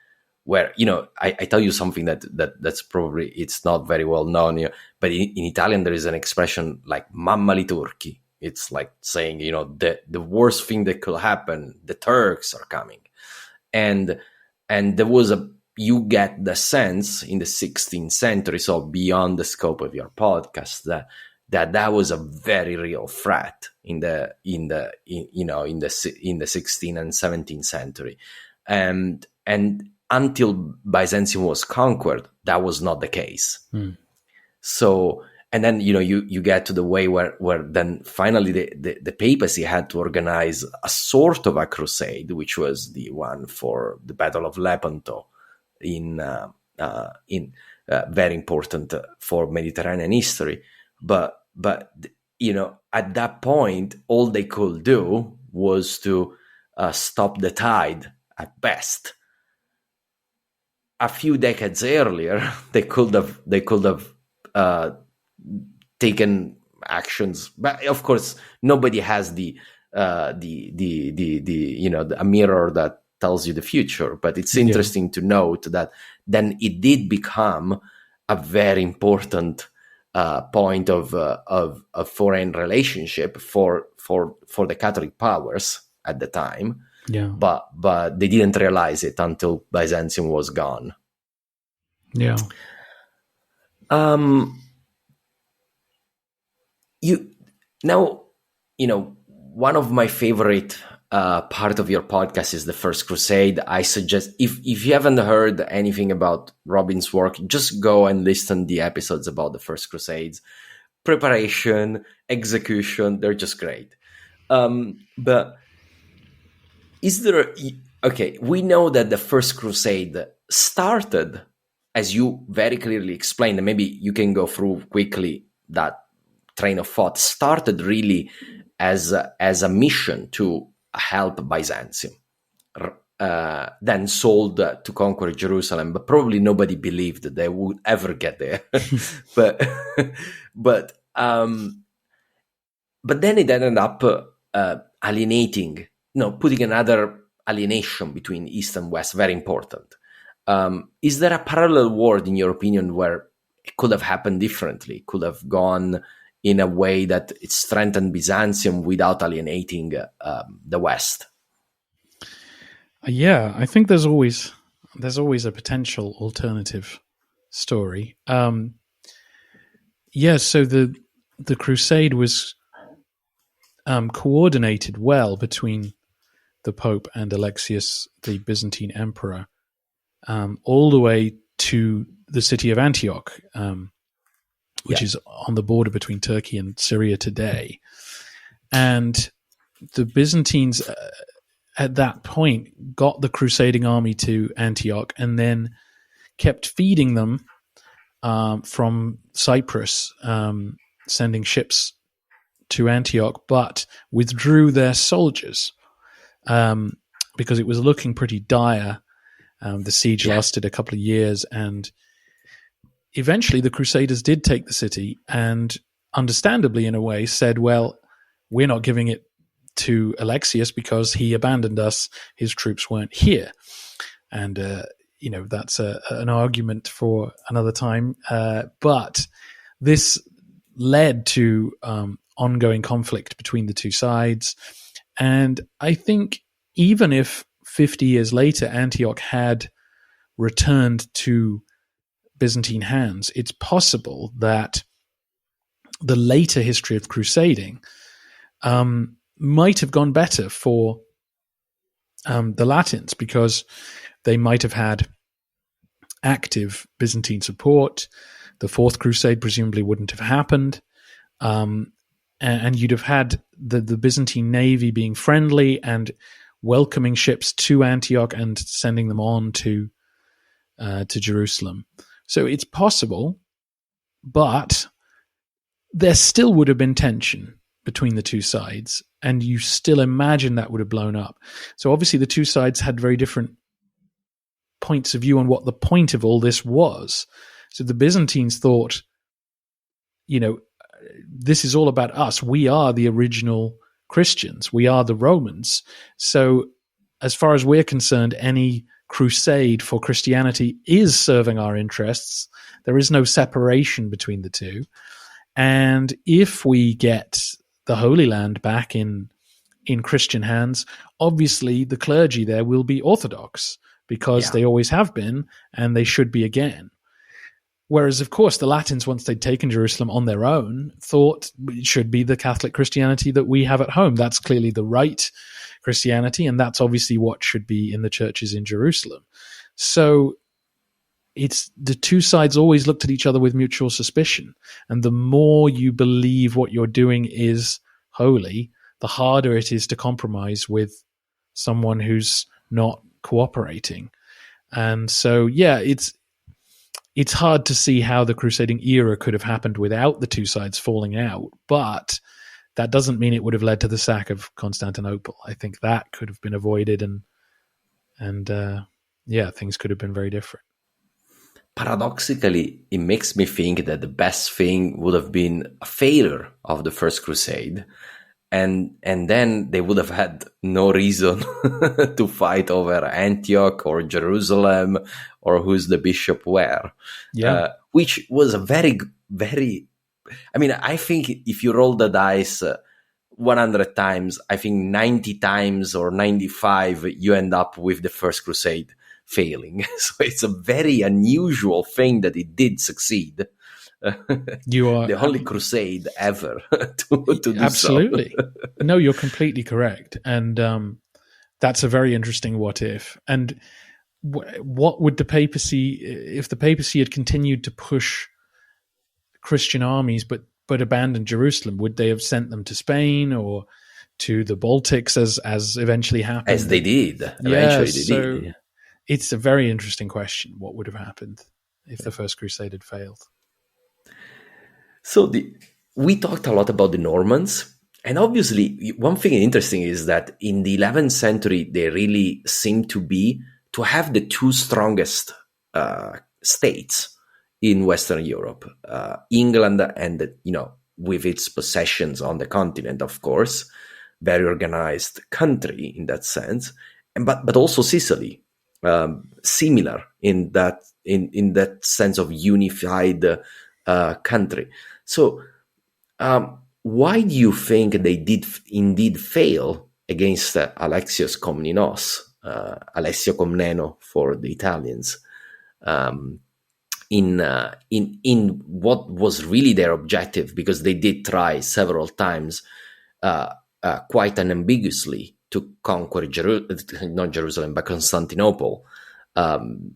where, I tell you something that's probably, it's not very well known, but in Italian, there is an expression like mamma li turchi. It's like saying, the worst thing that could happen, the Turks are coming. And there was you get the sense in the 16th century, so beyond the scope of your podcast, that was a very real threat in the 16th and 17th century, and until Byzantium was conquered, that was not the case. So, and then you get to the way where then finally the papacy had to organize a sort of a crusade, which was the one for the Battle of Lepanto, in very important for Mediterranean history, but at that point all they could do was to stop the tide at best. A few decades earlier, they could have taken actions, but of course nobody has a mirror that tells you the future. But it's interesting to note that then it did become a very important point of foreign relationship for the Catholic powers at the time. Yeah. But they didn't realize it until Byzantium was gone. Yeah. One of my favorite part of your podcast is the First Crusade. I suggest, if you haven't heard anything about Robin's work, just go and listen to the episodes about the First Crusades. Preparation, execution, they're just great. But is there... Okay, we know that the First Crusade started, as you very clearly explained, and maybe you can go through quickly that train of thought, started really as a mission to help Byzantium, then sold to conquer Jerusalem, but probably nobody believed that they would ever get there. but then it ended up putting another alienation between East and West, very important. Is there a parallel world, in your opinion, where it could have happened differently, could have gone in a way that it strengthened Byzantium without alienating the West? Yeah, I think there's always a potential alternative story. So the crusade was coordinated well between the Pope and Alexius, the Byzantine emperor, all the way to the city of Antioch, which is on the border between Turkey and Syria today. And the Byzantines at that point got the crusading army to Antioch and then kept feeding them from Cyprus, sending ships to Antioch, but withdrew their soldiers because it was looking pretty dire. The siege lasted a couple of years, and eventually the Crusaders did take the city and, understandably in a way, said, well, we're not giving it to Alexius because he abandoned us. His troops weren't here. And, that's an argument for another time. But this led to ongoing conflict between the two sides. And I think even if 50 years later Antioch had returned to Byzantine hands, it's possible that the later history of crusading might have gone better for the Latins, because they might have had active Byzantine support. The Fourth Crusade presumably wouldn't have happened, and you'd have had the Byzantine navy being friendly and welcoming ships to Antioch and sending them on to Jerusalem. So it's possible, but there still would have been tension between the two sides, and you still imagine that would have blown up. So obviously the two sides had very different points of view on what the point of all this was. So the Byzantines thought, this is all about us. We are the original Christians. We are the Romans. So as far as we're concerned, any crusade for Christianity is serving our interests. There is no separation between the two. And if we get the Holy Land back in Christian hands, obviously the clergy there will be Orthodox, because they always have been, and they should be again. Whereas, of course, the Latins, once they'd taken Jerusalem on their own, thought it should be the Catholic Christianity that we have at home. That's clearly the right Christianity, and that's obviously what should be in the churches in Jerusalem. So it's the two sides always looked at each other with mutual suspicion. And the more you believe what you're doing is holy, the harder it is to compromise with someone who's not cooperating. And so, it's hard to see how the crusading era could have happened without the two sides falling out, but that doesn't mean it would have led to the sack of Constantinople. I think that could have been avoided, and things could have been very different. Paradoxically, it makes me think that the best thing would have been a failure of the First Crusade, and then they would have had no reason to fight over Antioch or Jerusalem or who's the bishop where, which was a very, very I mean, I think if you roll the dice 100 times, I think 90 times or 95, you end up with the First Crusade failing. So it's a very unusual thing that it did succeed. You are the only crusade ever to do absolutely. so. No, you're completely correct. And that's a very interesting what if. And what would the papacy, if the papacy had continued to push Christian armies but abandoned Jerusalem, would they have sent them to Spain or to the Baltics as eventually happened? As they did. Eventually they did. It's a very interesting question. What would have happened if the First Crusade had failed? So we talked a lot about the Normans. And obviously, one thing interesting is that in the 11th century, they really seem to have the two strongest states in Western Europe, England and, with its possessions on the continent, of course, very organized country in that sense, but also Sicily, similar in that sense of unified country. So why do you think they did indeed fail against Alexios Komnenos, Alessio Comneno for the Italians, in what was really their objective? Because they did try several times, quite unambiguously, to conquer not Jerusalem, but Constantinople. And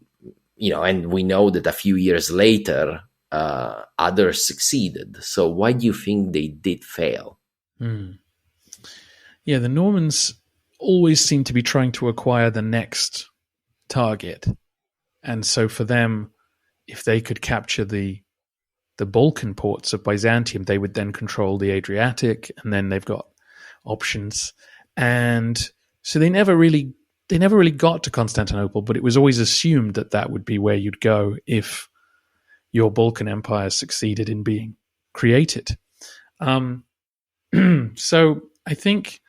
we know that a few years later, others succeeded. So why do you think they did fail? Yeah, the Normans always seem to be trying to acquire the next target. And so for them, if they could capture the Balkan ports of Byzantium, they would then control the Adriatic, and then they've got options. And so they never really got to Constantinople, but it was always assumed that would be where you'd go if your Balkan Empire succeeded in being created. So I think,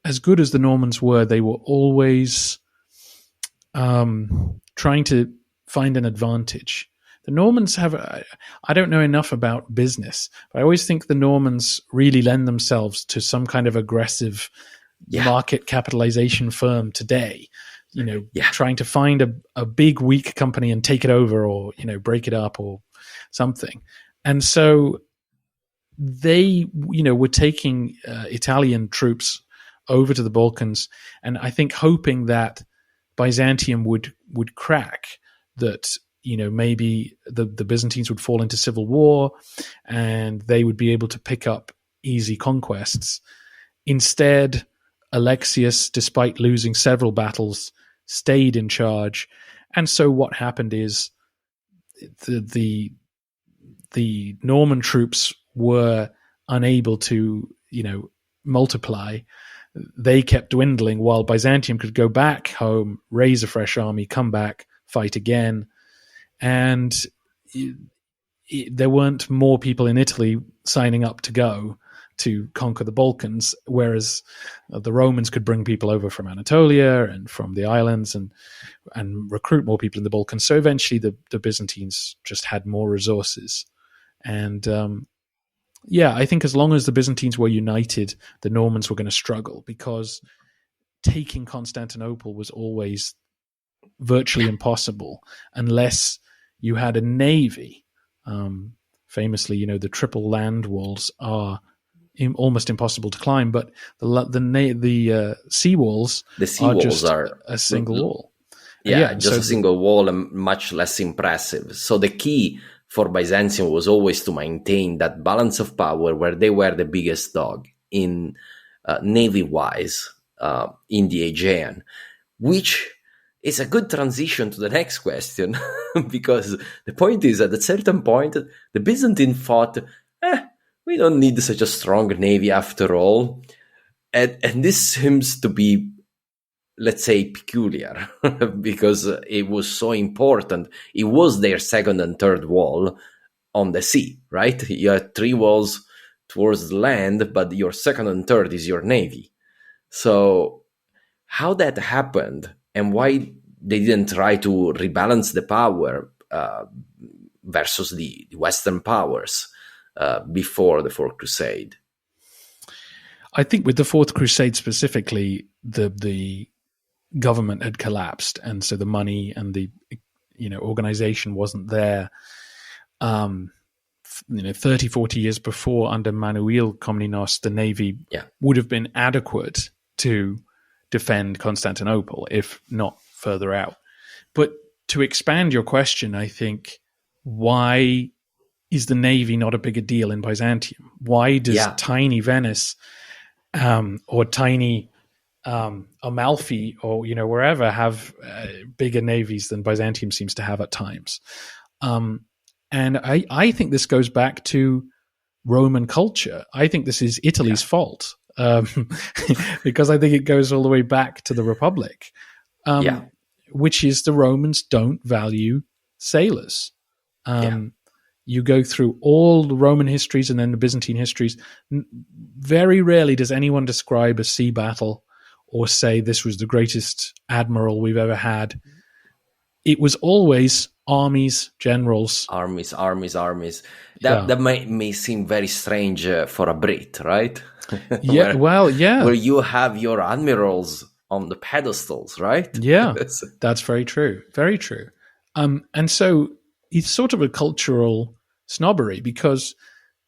as good as the Normans were, they were always trying to find an advantage. The Normans I don't know enough about business, but I always think the Normans really lend themselves to some kind of aggressive market capitalization firm today, trying to find a big, weak company and take it over, or, break it up or something. And so they, were taking Italian troops over to the Balkans, and I think hoping that Byzantium would crack, that maybe the Byzantines would fall into civil war and they would be able to pick up easy conquests. Instead, Alexius, despite losing several battles, stayed in charge. And so what happened is the Norman troops were unable to, multiply. They kept dwindling while Byzantium could go back home, raise a fresh army, come back, fight again. And there weren't more people in Italy signing up to go to conquer the Balkans, whereas the Romans could bring people over from Anatolia and from the islands and recruit more people in the Balkans. So eventually the Byzantines just had more resources. And I think as long as the Byzantines were united, the Normans were going to struggle, because taking Constantinople was always virtually impossible unless you had a navy. Famously, the triple land walls are almost impossible to climb, but the sea walls are just a single wall. A single wall, and much less impressive. So the key for Byzantium was always to maintain that balance of power where they were the biggest dog in navy-wise in the Aegean, which is a good transition to the next question, because the point is, at a certain point, the Byzantine thought, we don't need such a strong navy after all. And this seems to be, let's say, peculiar, because it was so important. It was their second and third wall on the sea, right? You had three walls towards the land, but your second and third is your navy. So how that happened and why they didn't try to rebalance the power versus the Western powers before the Fourth Crusade. I think with the Fourth Crusade specifically, the government had collapsed, and so the money and the organization wasn't there. 30, 40 years before, under Manuel Komnenos, the navy would have been adequate to defend Constantinople, if not further out. But to expand your question, I think, why is the navy not a bigger deal in Byzantium? Why does tiny Venice or tiny Amalfi or wherever have bigger navies than Byzantium seems to have at times? And I think this goes back to Roman culture. I think this is Italy's fault, because I think it goes all the way back to the Republic, which is the Romans don't value sailors. You go through all the Roman histories and then the Byzantine histories. Very rarely does anyone describe a sea battle or say this was the greatest admiral we've ever had. It was always armies, generals. Armies. That may seem very strange for a Brit, right? Where you have your admirals on the pedestals, right? Yeah, that's very true. Very true. And so it's sort of a cultural snobbery, because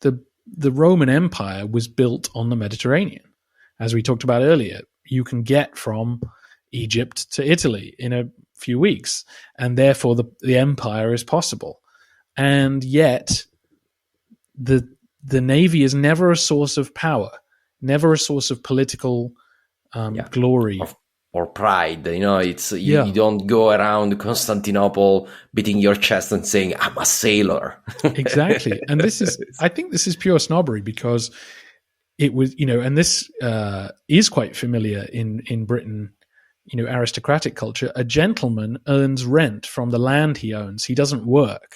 the Roman Empire was built on the Mediterranean. As we talked about earlier, you can get from Egypt to Italy in a few weeks, and therefore the empire is possible. And yet the navy is never a source of power, never a source of political glory or pride. You don't go around Constantinople beating your chest and saying, I'm a sailor. Exactly. And I think this is pure snobbery, because it was, and this is quite familiar in Britain, aristocratic culture. A gentleman earns rent from the land he owns. He doesn't work.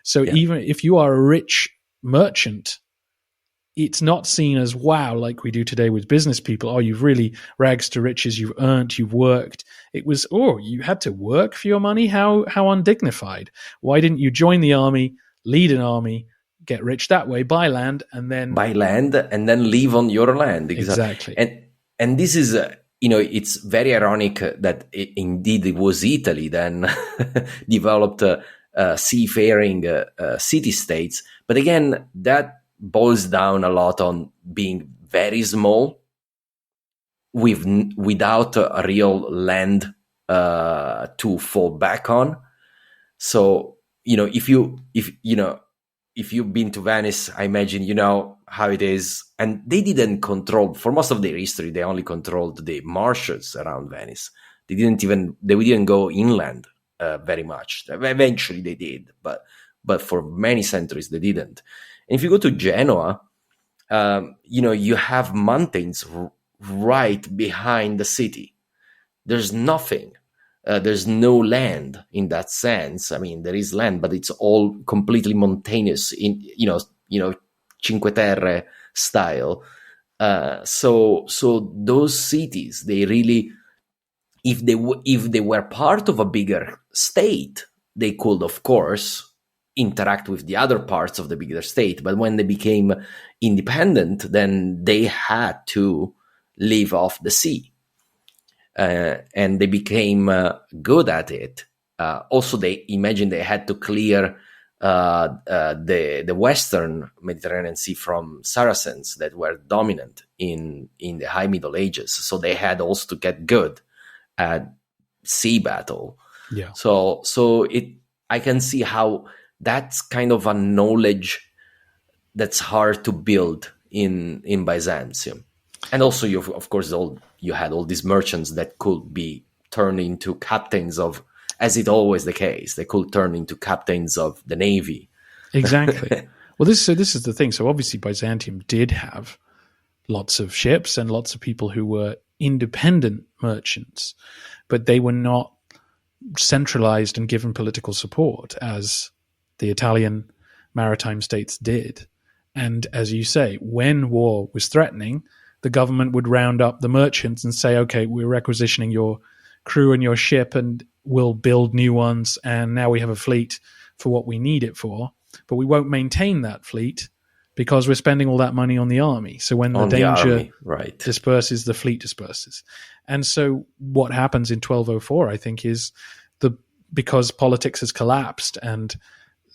So even if you are a rich merchant, it's not seen as, wow, like we do today with business people. Oh, you've really rags to riches. You've earned, you've worked. It was, you had to work for your money. How undignified. Why didn't you join the army, lead an army, get rich that way, buy land, and then live on your land? Exactly. And this is, it's very ironic that indeed it was Italy then developed seafaring city-states. But again, that boils down a lot on being very small without a real land to fall back on. So, if you've been to Venice, I imagine you know how it is. And they didn't control, for most of their history, they only controlled the marshes around Venice. They didn't go inland very much. Eventually they did, but for many centuries they didn't. And if you go to Genoa, you have mountains right behind the city. There's nothing. There's no land in that sense. I mean, there is land, but it's all completely mountainous in, Cinque Terre style. So those cities, they really, if they were part of a bigger state, they could, of course, interact with the other parts of the bigger state. But when they became independent, then they had to live off the sea. And they became good at it. Also, they had to clear the Western Mediterranean Sea from Saracens that were dominant in the High Middle Ages. So they had also to get good at sea battle. Yeah. So I can see how that's kind of a knowledge that's hard to build in Byzantium. And also, you had all these merchants that could be turned into captains of, as it always the case, they could turn into captains of the navy. Exactly. Well, this is the thing. So obviously Byzantium did have lots of ships and lots of people who were independent merchants, but they were not centralized and given political support as the Italian maritime states did. And as you say, when war was threatening, the government would round up the merchants and say, okay, we're requisitioning your crew and your ship and we'll build new ones. And now we have a fleet for what we need it for, but we won't maintain that fleet because we're spending all that money on the army. So when the danger disperses, the fleet disperses. And so what happens in 1204, I think, is because politics has collapsed and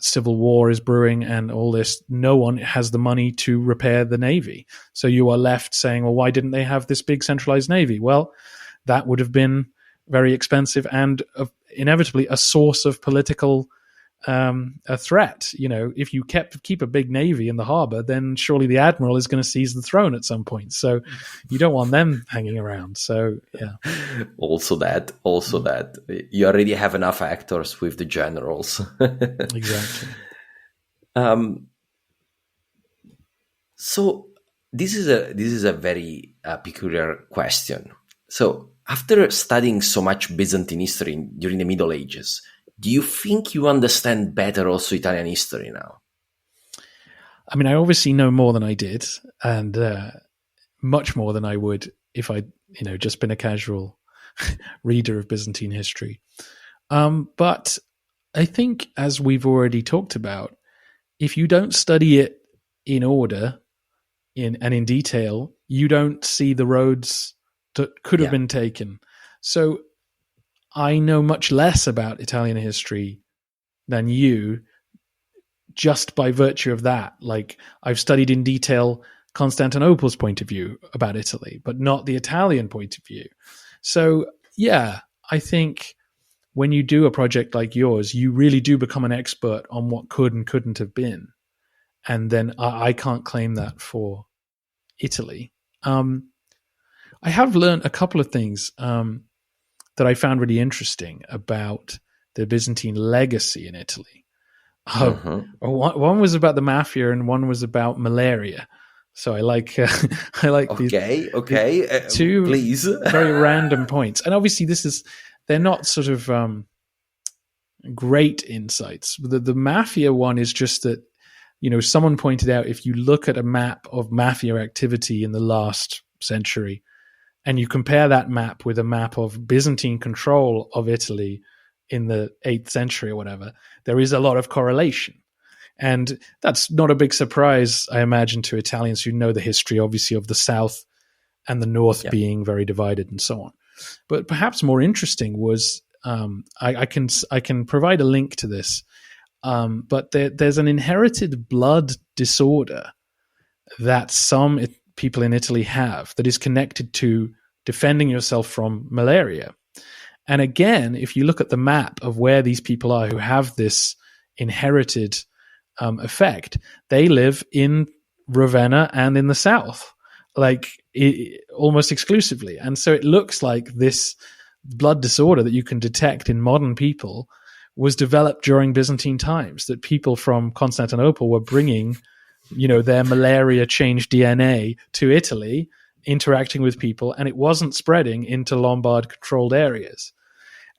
civil war is brewing and all this, no one has the money to repair the navy. So you are left saying, well, why didn't they have this big centralized navy? Well, that would have been very expensive and inevitably a source of political a threat. If you keep a big navy in the harbor, then surely the admiral is going to seize the throne at some point. So you don't want them hanging around. So yeah. Also that you already have enough actors with the generals. Exactly. So this is a very peculiar question. So after studying so much Byzantine history during the Middle Ages, do you think you understand better also Italian history now? I mean, I obviously know more than I did, and much more than I would if I'd just been a casual reader of Byzantine history. But I think, as we've already talked about, if you don't study it in order and in detail, you don't see the roads that could have been taken. So I know much less about Italian history than you, just by virtue of that. Like, I've studied in detail Constantinople's point of view about Italy, but not the Italian point of view. So yeah, I think when you do a project like yours, you really do become an expert on what could and couldn't have been. And then I can't claim that for Italy. I have learned a couple of things that I found really interesting about the Byzantine legacy in Italy. One was about the mafia and one was about malaria. So I like these two please. very random points. And obviously they're not sort of great insights. The mafia one is just that, someone pointed out, if you look at a map of mafia activity in the last century, and you compare that map with a map of Byzantine control of Italy in the 8th century or whatever, there is a lot of correlation. And that's not a big surprise, I imagine, to Italians who know the history, obviously, of the South and the North being very divided and so on. But perhaps more interesting was, I can provide a link to this, but there's an inherited blood disorder that some people in Italy have that is connected to defending yourself from malaria. And again, if you look at the map of where these people are who have this inherited effect, they live in Ravenna and in the south, almost exclusively. And so it looks like this blood disorder that you can detect in modern people was developed during Byzantine times, that people from Constantinople were bringing their malaria changed DNA to Italy, interacting with people, and it wasn't spreading into Lombard controlled areas.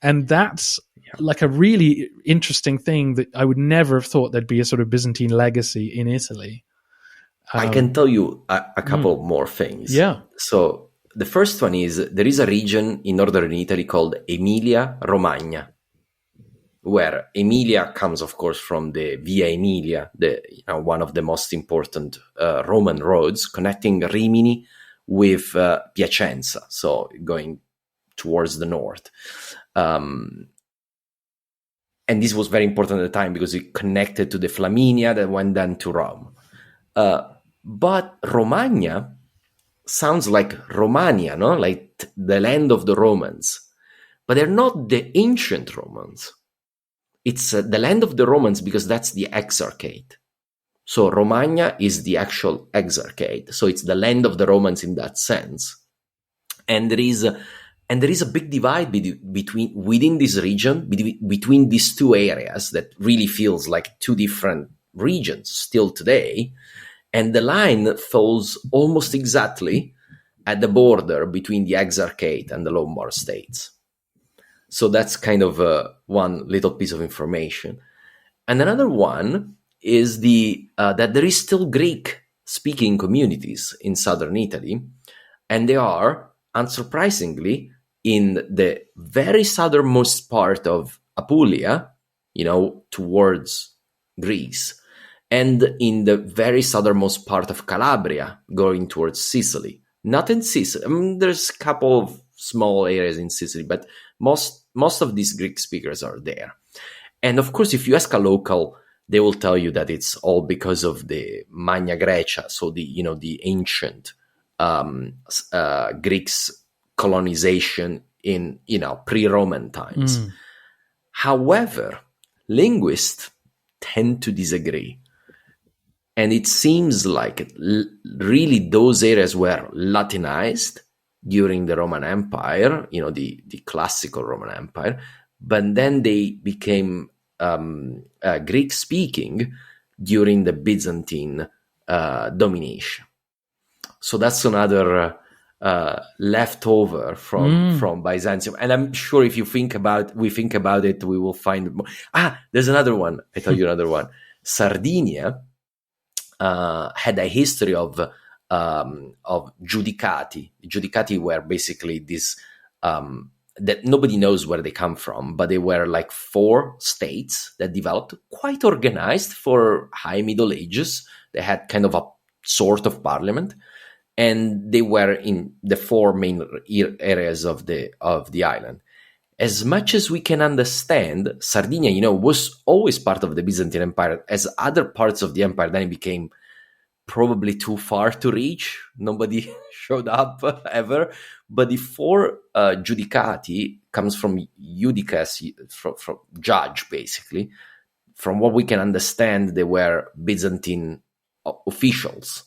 And that's like a really interesting thing that I would never have thought there'd be a sort of Byzantine legacy in Italy. I can tell you a couple more things. Yeah. So the first one is, there is a region in northern Italy called Emilia-Romagna, where Emilia comes, of course, from the Via Emilia, one of the most important Roman roads connecting Rimini with Piacenza, so going towards the north. And this was very important at the time because it connected to the Flaminia that went then to Rome. But Romagna sounds like Romania, no? Like the land of the Romans. But they're not the ancient Romans. It's the land of the Romans because that's the exarchate. So Romagna is the actual exarchate. So it's the land of the Romans in that sense. And there is a big divide within this region, between these two areas that really feels like two different regions still today. And the line falls almost exactly at the border between the exarchate and the Lombard states. So that's kind of one little piece of information. And another one is that there is still Greek-speaking communities in southern Italy, and they are, unsurprisingly, in the very southernmost part of Apulia, towards Greece. and in the very southernmost part of Calabria, going towards Sicily. Not in Sicily. I mean, there's a couple of small areas in Sicily, but most of these Greek speakers are there. And of course, if you ask a local, they will tell you that it's all because of the Magna Graecia, so the ancient Greeks colonization in pre-Roman times. However, linguists tend to disagree. And it seems like really those areas were Latinized during the Roman Empire, the classical Roman Empire, but then they became Greek-speaking during the Byzantine domination. So that's another leftover from Byzantium. And I'm sure if we think about it, we will find more. There's another one. I tell you another one. Sardinia had a history of giudicati. Giudicati were basically this that nobody knows where they come from, but they were like 4 states that developed quite organized for high Middle Ages. They had kind of a sort of parliament, and they were in the 4 main areas of the island. As much as we can understand, Sardinia, was always part of the Byzantine Empire. As other parts of the empire, then it became probably too far to reach. Nobody showed up ever. But the 4 giudicati comes from judicus, from judge, basically. From what we can understand, they were Byzantine officials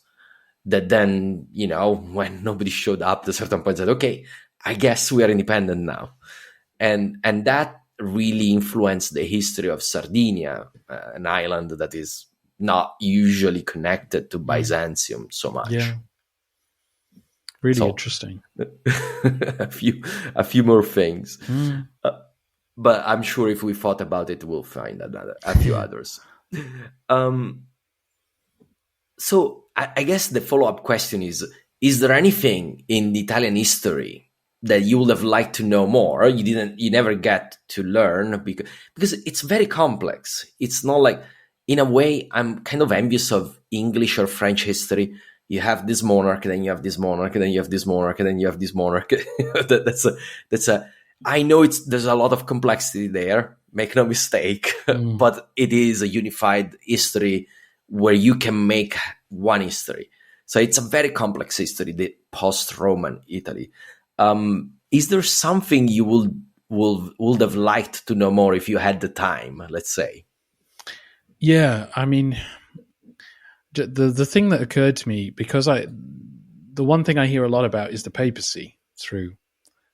that then, when nobody showed up at a certain point, said, okay, I guess we are independent now. And that really influenced the history of Sardinia, an island that is not usually connected to Byzantium so much. Yeah. Really interesting. a few more things. But I'm sure if we thought about it, we'll find a few others. So I guess the follow-up question is there anything in the Italian history that you would have liked to know more? You never get to learn because it's very complex. It's not like, in a way, I'm kind of envious of English or French history. You have this monarch, then you have this monarch, then you have this monarch, then you have this monarch. I know there's a lot of complexity there. Make no mistake, but it is a unified history where you can make one history. So it's a very complex history, the post-Roman Italy. Is there something you would have liked to know more if you had the time, let's say? Yeah, I mean, the thing that occurred to me, because the one thing I hear a lot about is the papacy through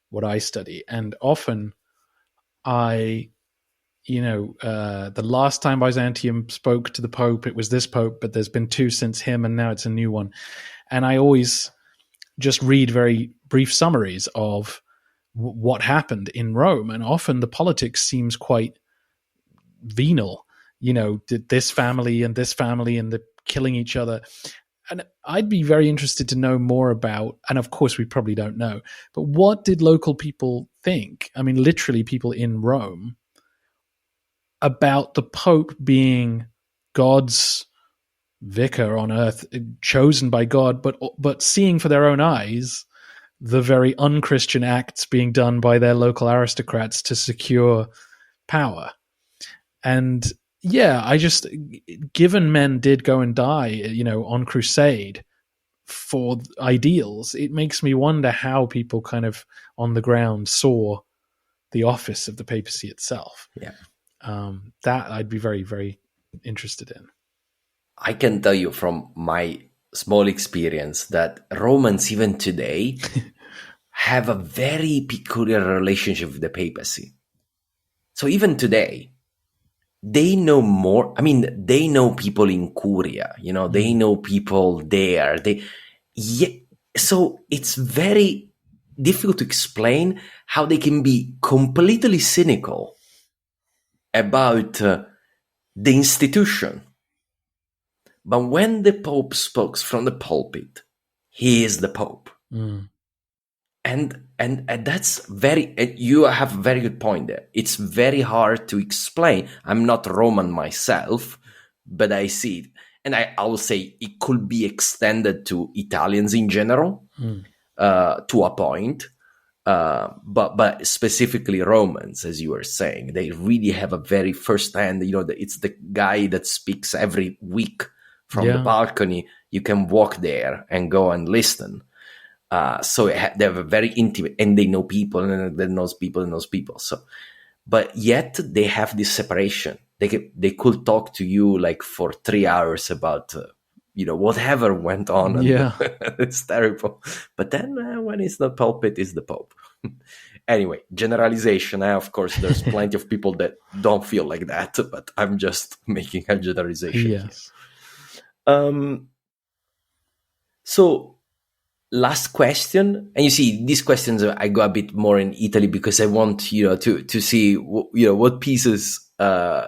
what I study. And often the last time Byzantium spoke to the Pope, it was this Pope, but there's been 2 since him, and now it's a new one. And I always just read very brief summaries of what happened in Rome. And often the politics seems quite venal. Did this family and they're killing each other. And I'd be very interested to know more about, and of course we probably don't know, but what did local people think? I mean, literally people in Rome, about the Pope being God's vicar on earth, chosen by God, but seeing for their own eyes the very unchristian acts being done by their local aristocrats to secure power. And yeah, given men did go and die, on crusade for ideals, it makes me wonder how people kind of on the ground saw the office of the papacy itself. Yeah. That I'd be very, very interested in. I can tell you from my small experience that Romans, even today, have a very peculiar relationship with the papacy. So even today, they know more. I mean, they know people in Curia, they know people there. So it's very difficult to explain how they can be completely cynical about the institution. But when the Pope speaks from the pulpit, he is the Pope. And that's you have a very good point there. It's very hard to explain. I'm not Roman myself, but I see it. and I will say it could be extended to Italians in general, to a point. But specifically Romans, as you were saying, they really have a very first-hand, it's the guy that speaks every week from the balcony. You can walk there and go and listen. So they have a very intimate, and they know people, and they knows people, and knows people. So, but yet they have this separation. They could talk to you like for 3 hours about whatever went on. And it's terrible. But then when it's the pulpit, it's the Pope. Anyway, generalization. Of course, there's plenty of people that don't feel like that, but I'm just making a generalization. Yes. So last question, and you see these questions I go a bit more in Italy because I want to see what pieces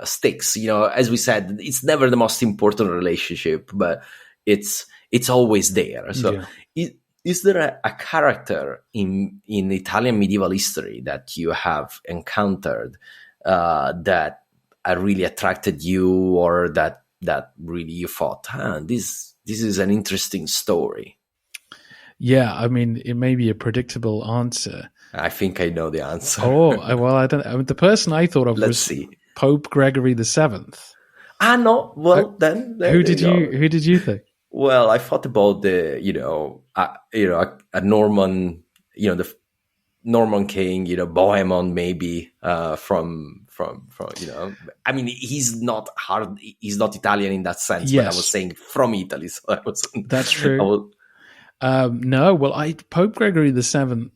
sticks. As we said, it's never the most important relationship, but it's always there. So is there a character in Italian medieval history that you have encountered that really attracted you, or that really you thought, this is an interesting story? Yeah, I mean, it may be a predictable answer. I think I know the answer. Well, I don't. I mean, the person I thought of was Pope Gregory VII. No. Well, then who did you think? Well, I thought about the a Norman, the Norman king, Bohemond maybe from. I mean, he's not Italian in that sense, but I was saying from Italy, so I was. That's true. No, well, Pope Gregory VII.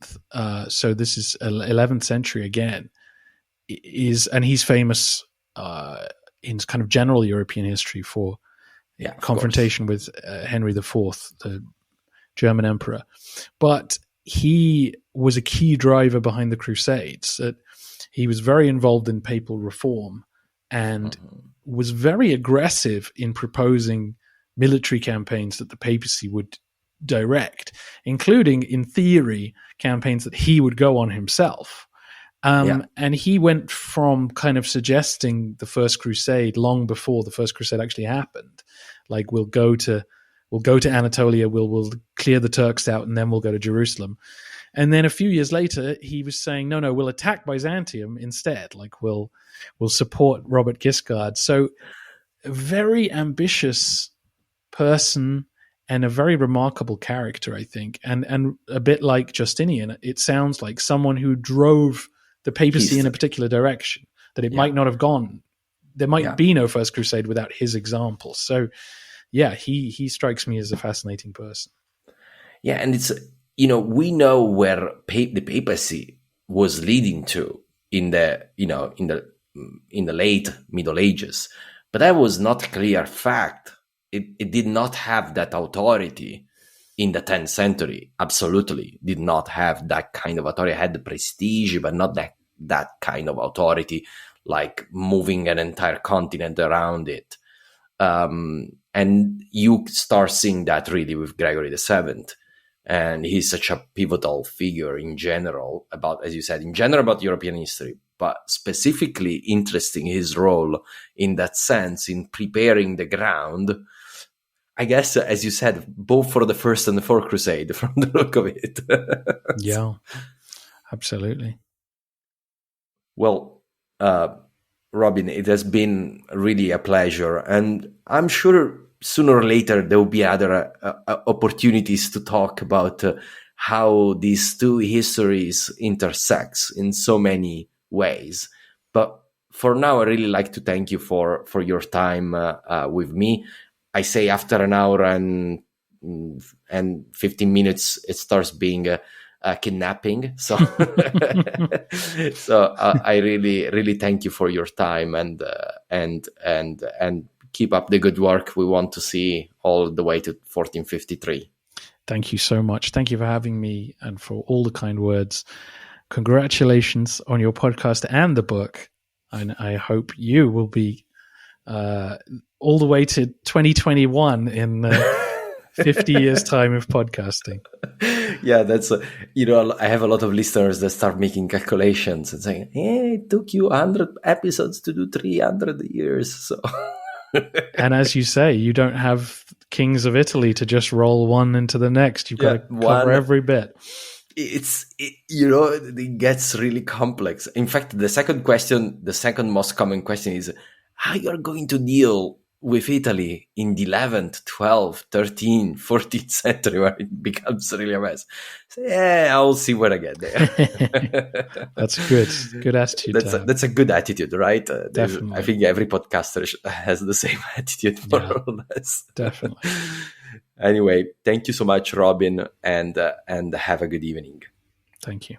So this is 11th century again. And he's famous in kind of general European history for confrontation with Henry IV, the German emperor. But he was a key driver behind the Crusades. He was very involved in papal reform and was very aggressive in proposing military campaigns that the papacy would direct, including, in theory, campaigns that he would go on himself. And he went from kind of suggesting the First Crusade long before the First Crusade actually happened. Like, we'll go to Anatolia, we'll clear the Turks out, and then we'll go to Jerusalem. And then a few years later, he was saying, no, we'll attack Byzantium instead. Like, we'll support Robert Guiscard. So a very ambitious person and a very remarkable character, I think. And a bit like Justinian, it sounds like someone who drove the papacy in a particular direction, that it might not have gone. There might be no First Crusade without his example. So, he strikes me as a fascinating person. Yeah, and it's, we know where the papacy was leading to in the late Middle Ages, but that was not a clear fact. It did not have that authority in the 10th century. Absolutely did not have that kind of authority. It had the prestige, but not that kind of authority, like moving an entire continent around it. And you start seeing that really with Gregory VII. And he's such a pivotal figure in general about European history, but specifically interesting his role in that sense, in preparing the ground, I guess, as you said, both for the First and the Fourth Crusade, from the look of it. Yeah, absolutely. Well, Robin, it has been really a pleasure, and I'm sure sooner or later there will be other opportunities to talk about how these two histories intersect in so many ways. But for now, I really like to thank you for your time with me. I say after an hour and 15 minutes, it starts being a kidnapping. So, I really, really thank you for your time and keep up the good work. We want to see all the way to 1453. Thank you so much. Thank you for having me and for all the kind words. Congratulations on your podcast and the book. And I hope you will be all the way to 2021 in 50 years time of podcasting. Yeah, that's I have a lot of listeners that start making calculations and saying, hey, it took you 100 episodes to do 300 years. So And as you say, you don't have kings of Italy to just roll one into the next. You've got to cover every bit. It gets really complex. In fact, the second most common question is how you're going to deal with Italy in the 11th, 12th, 13th, 14th century, where it becomes really a mess. So, I'll see when I get there. That's good attitude. That's a good attitude, right? Definitely. I think every podcaster has the same attitude, more or less. Definitely. Anyway, thank you so much, Robin, and have a good evening. Thank you.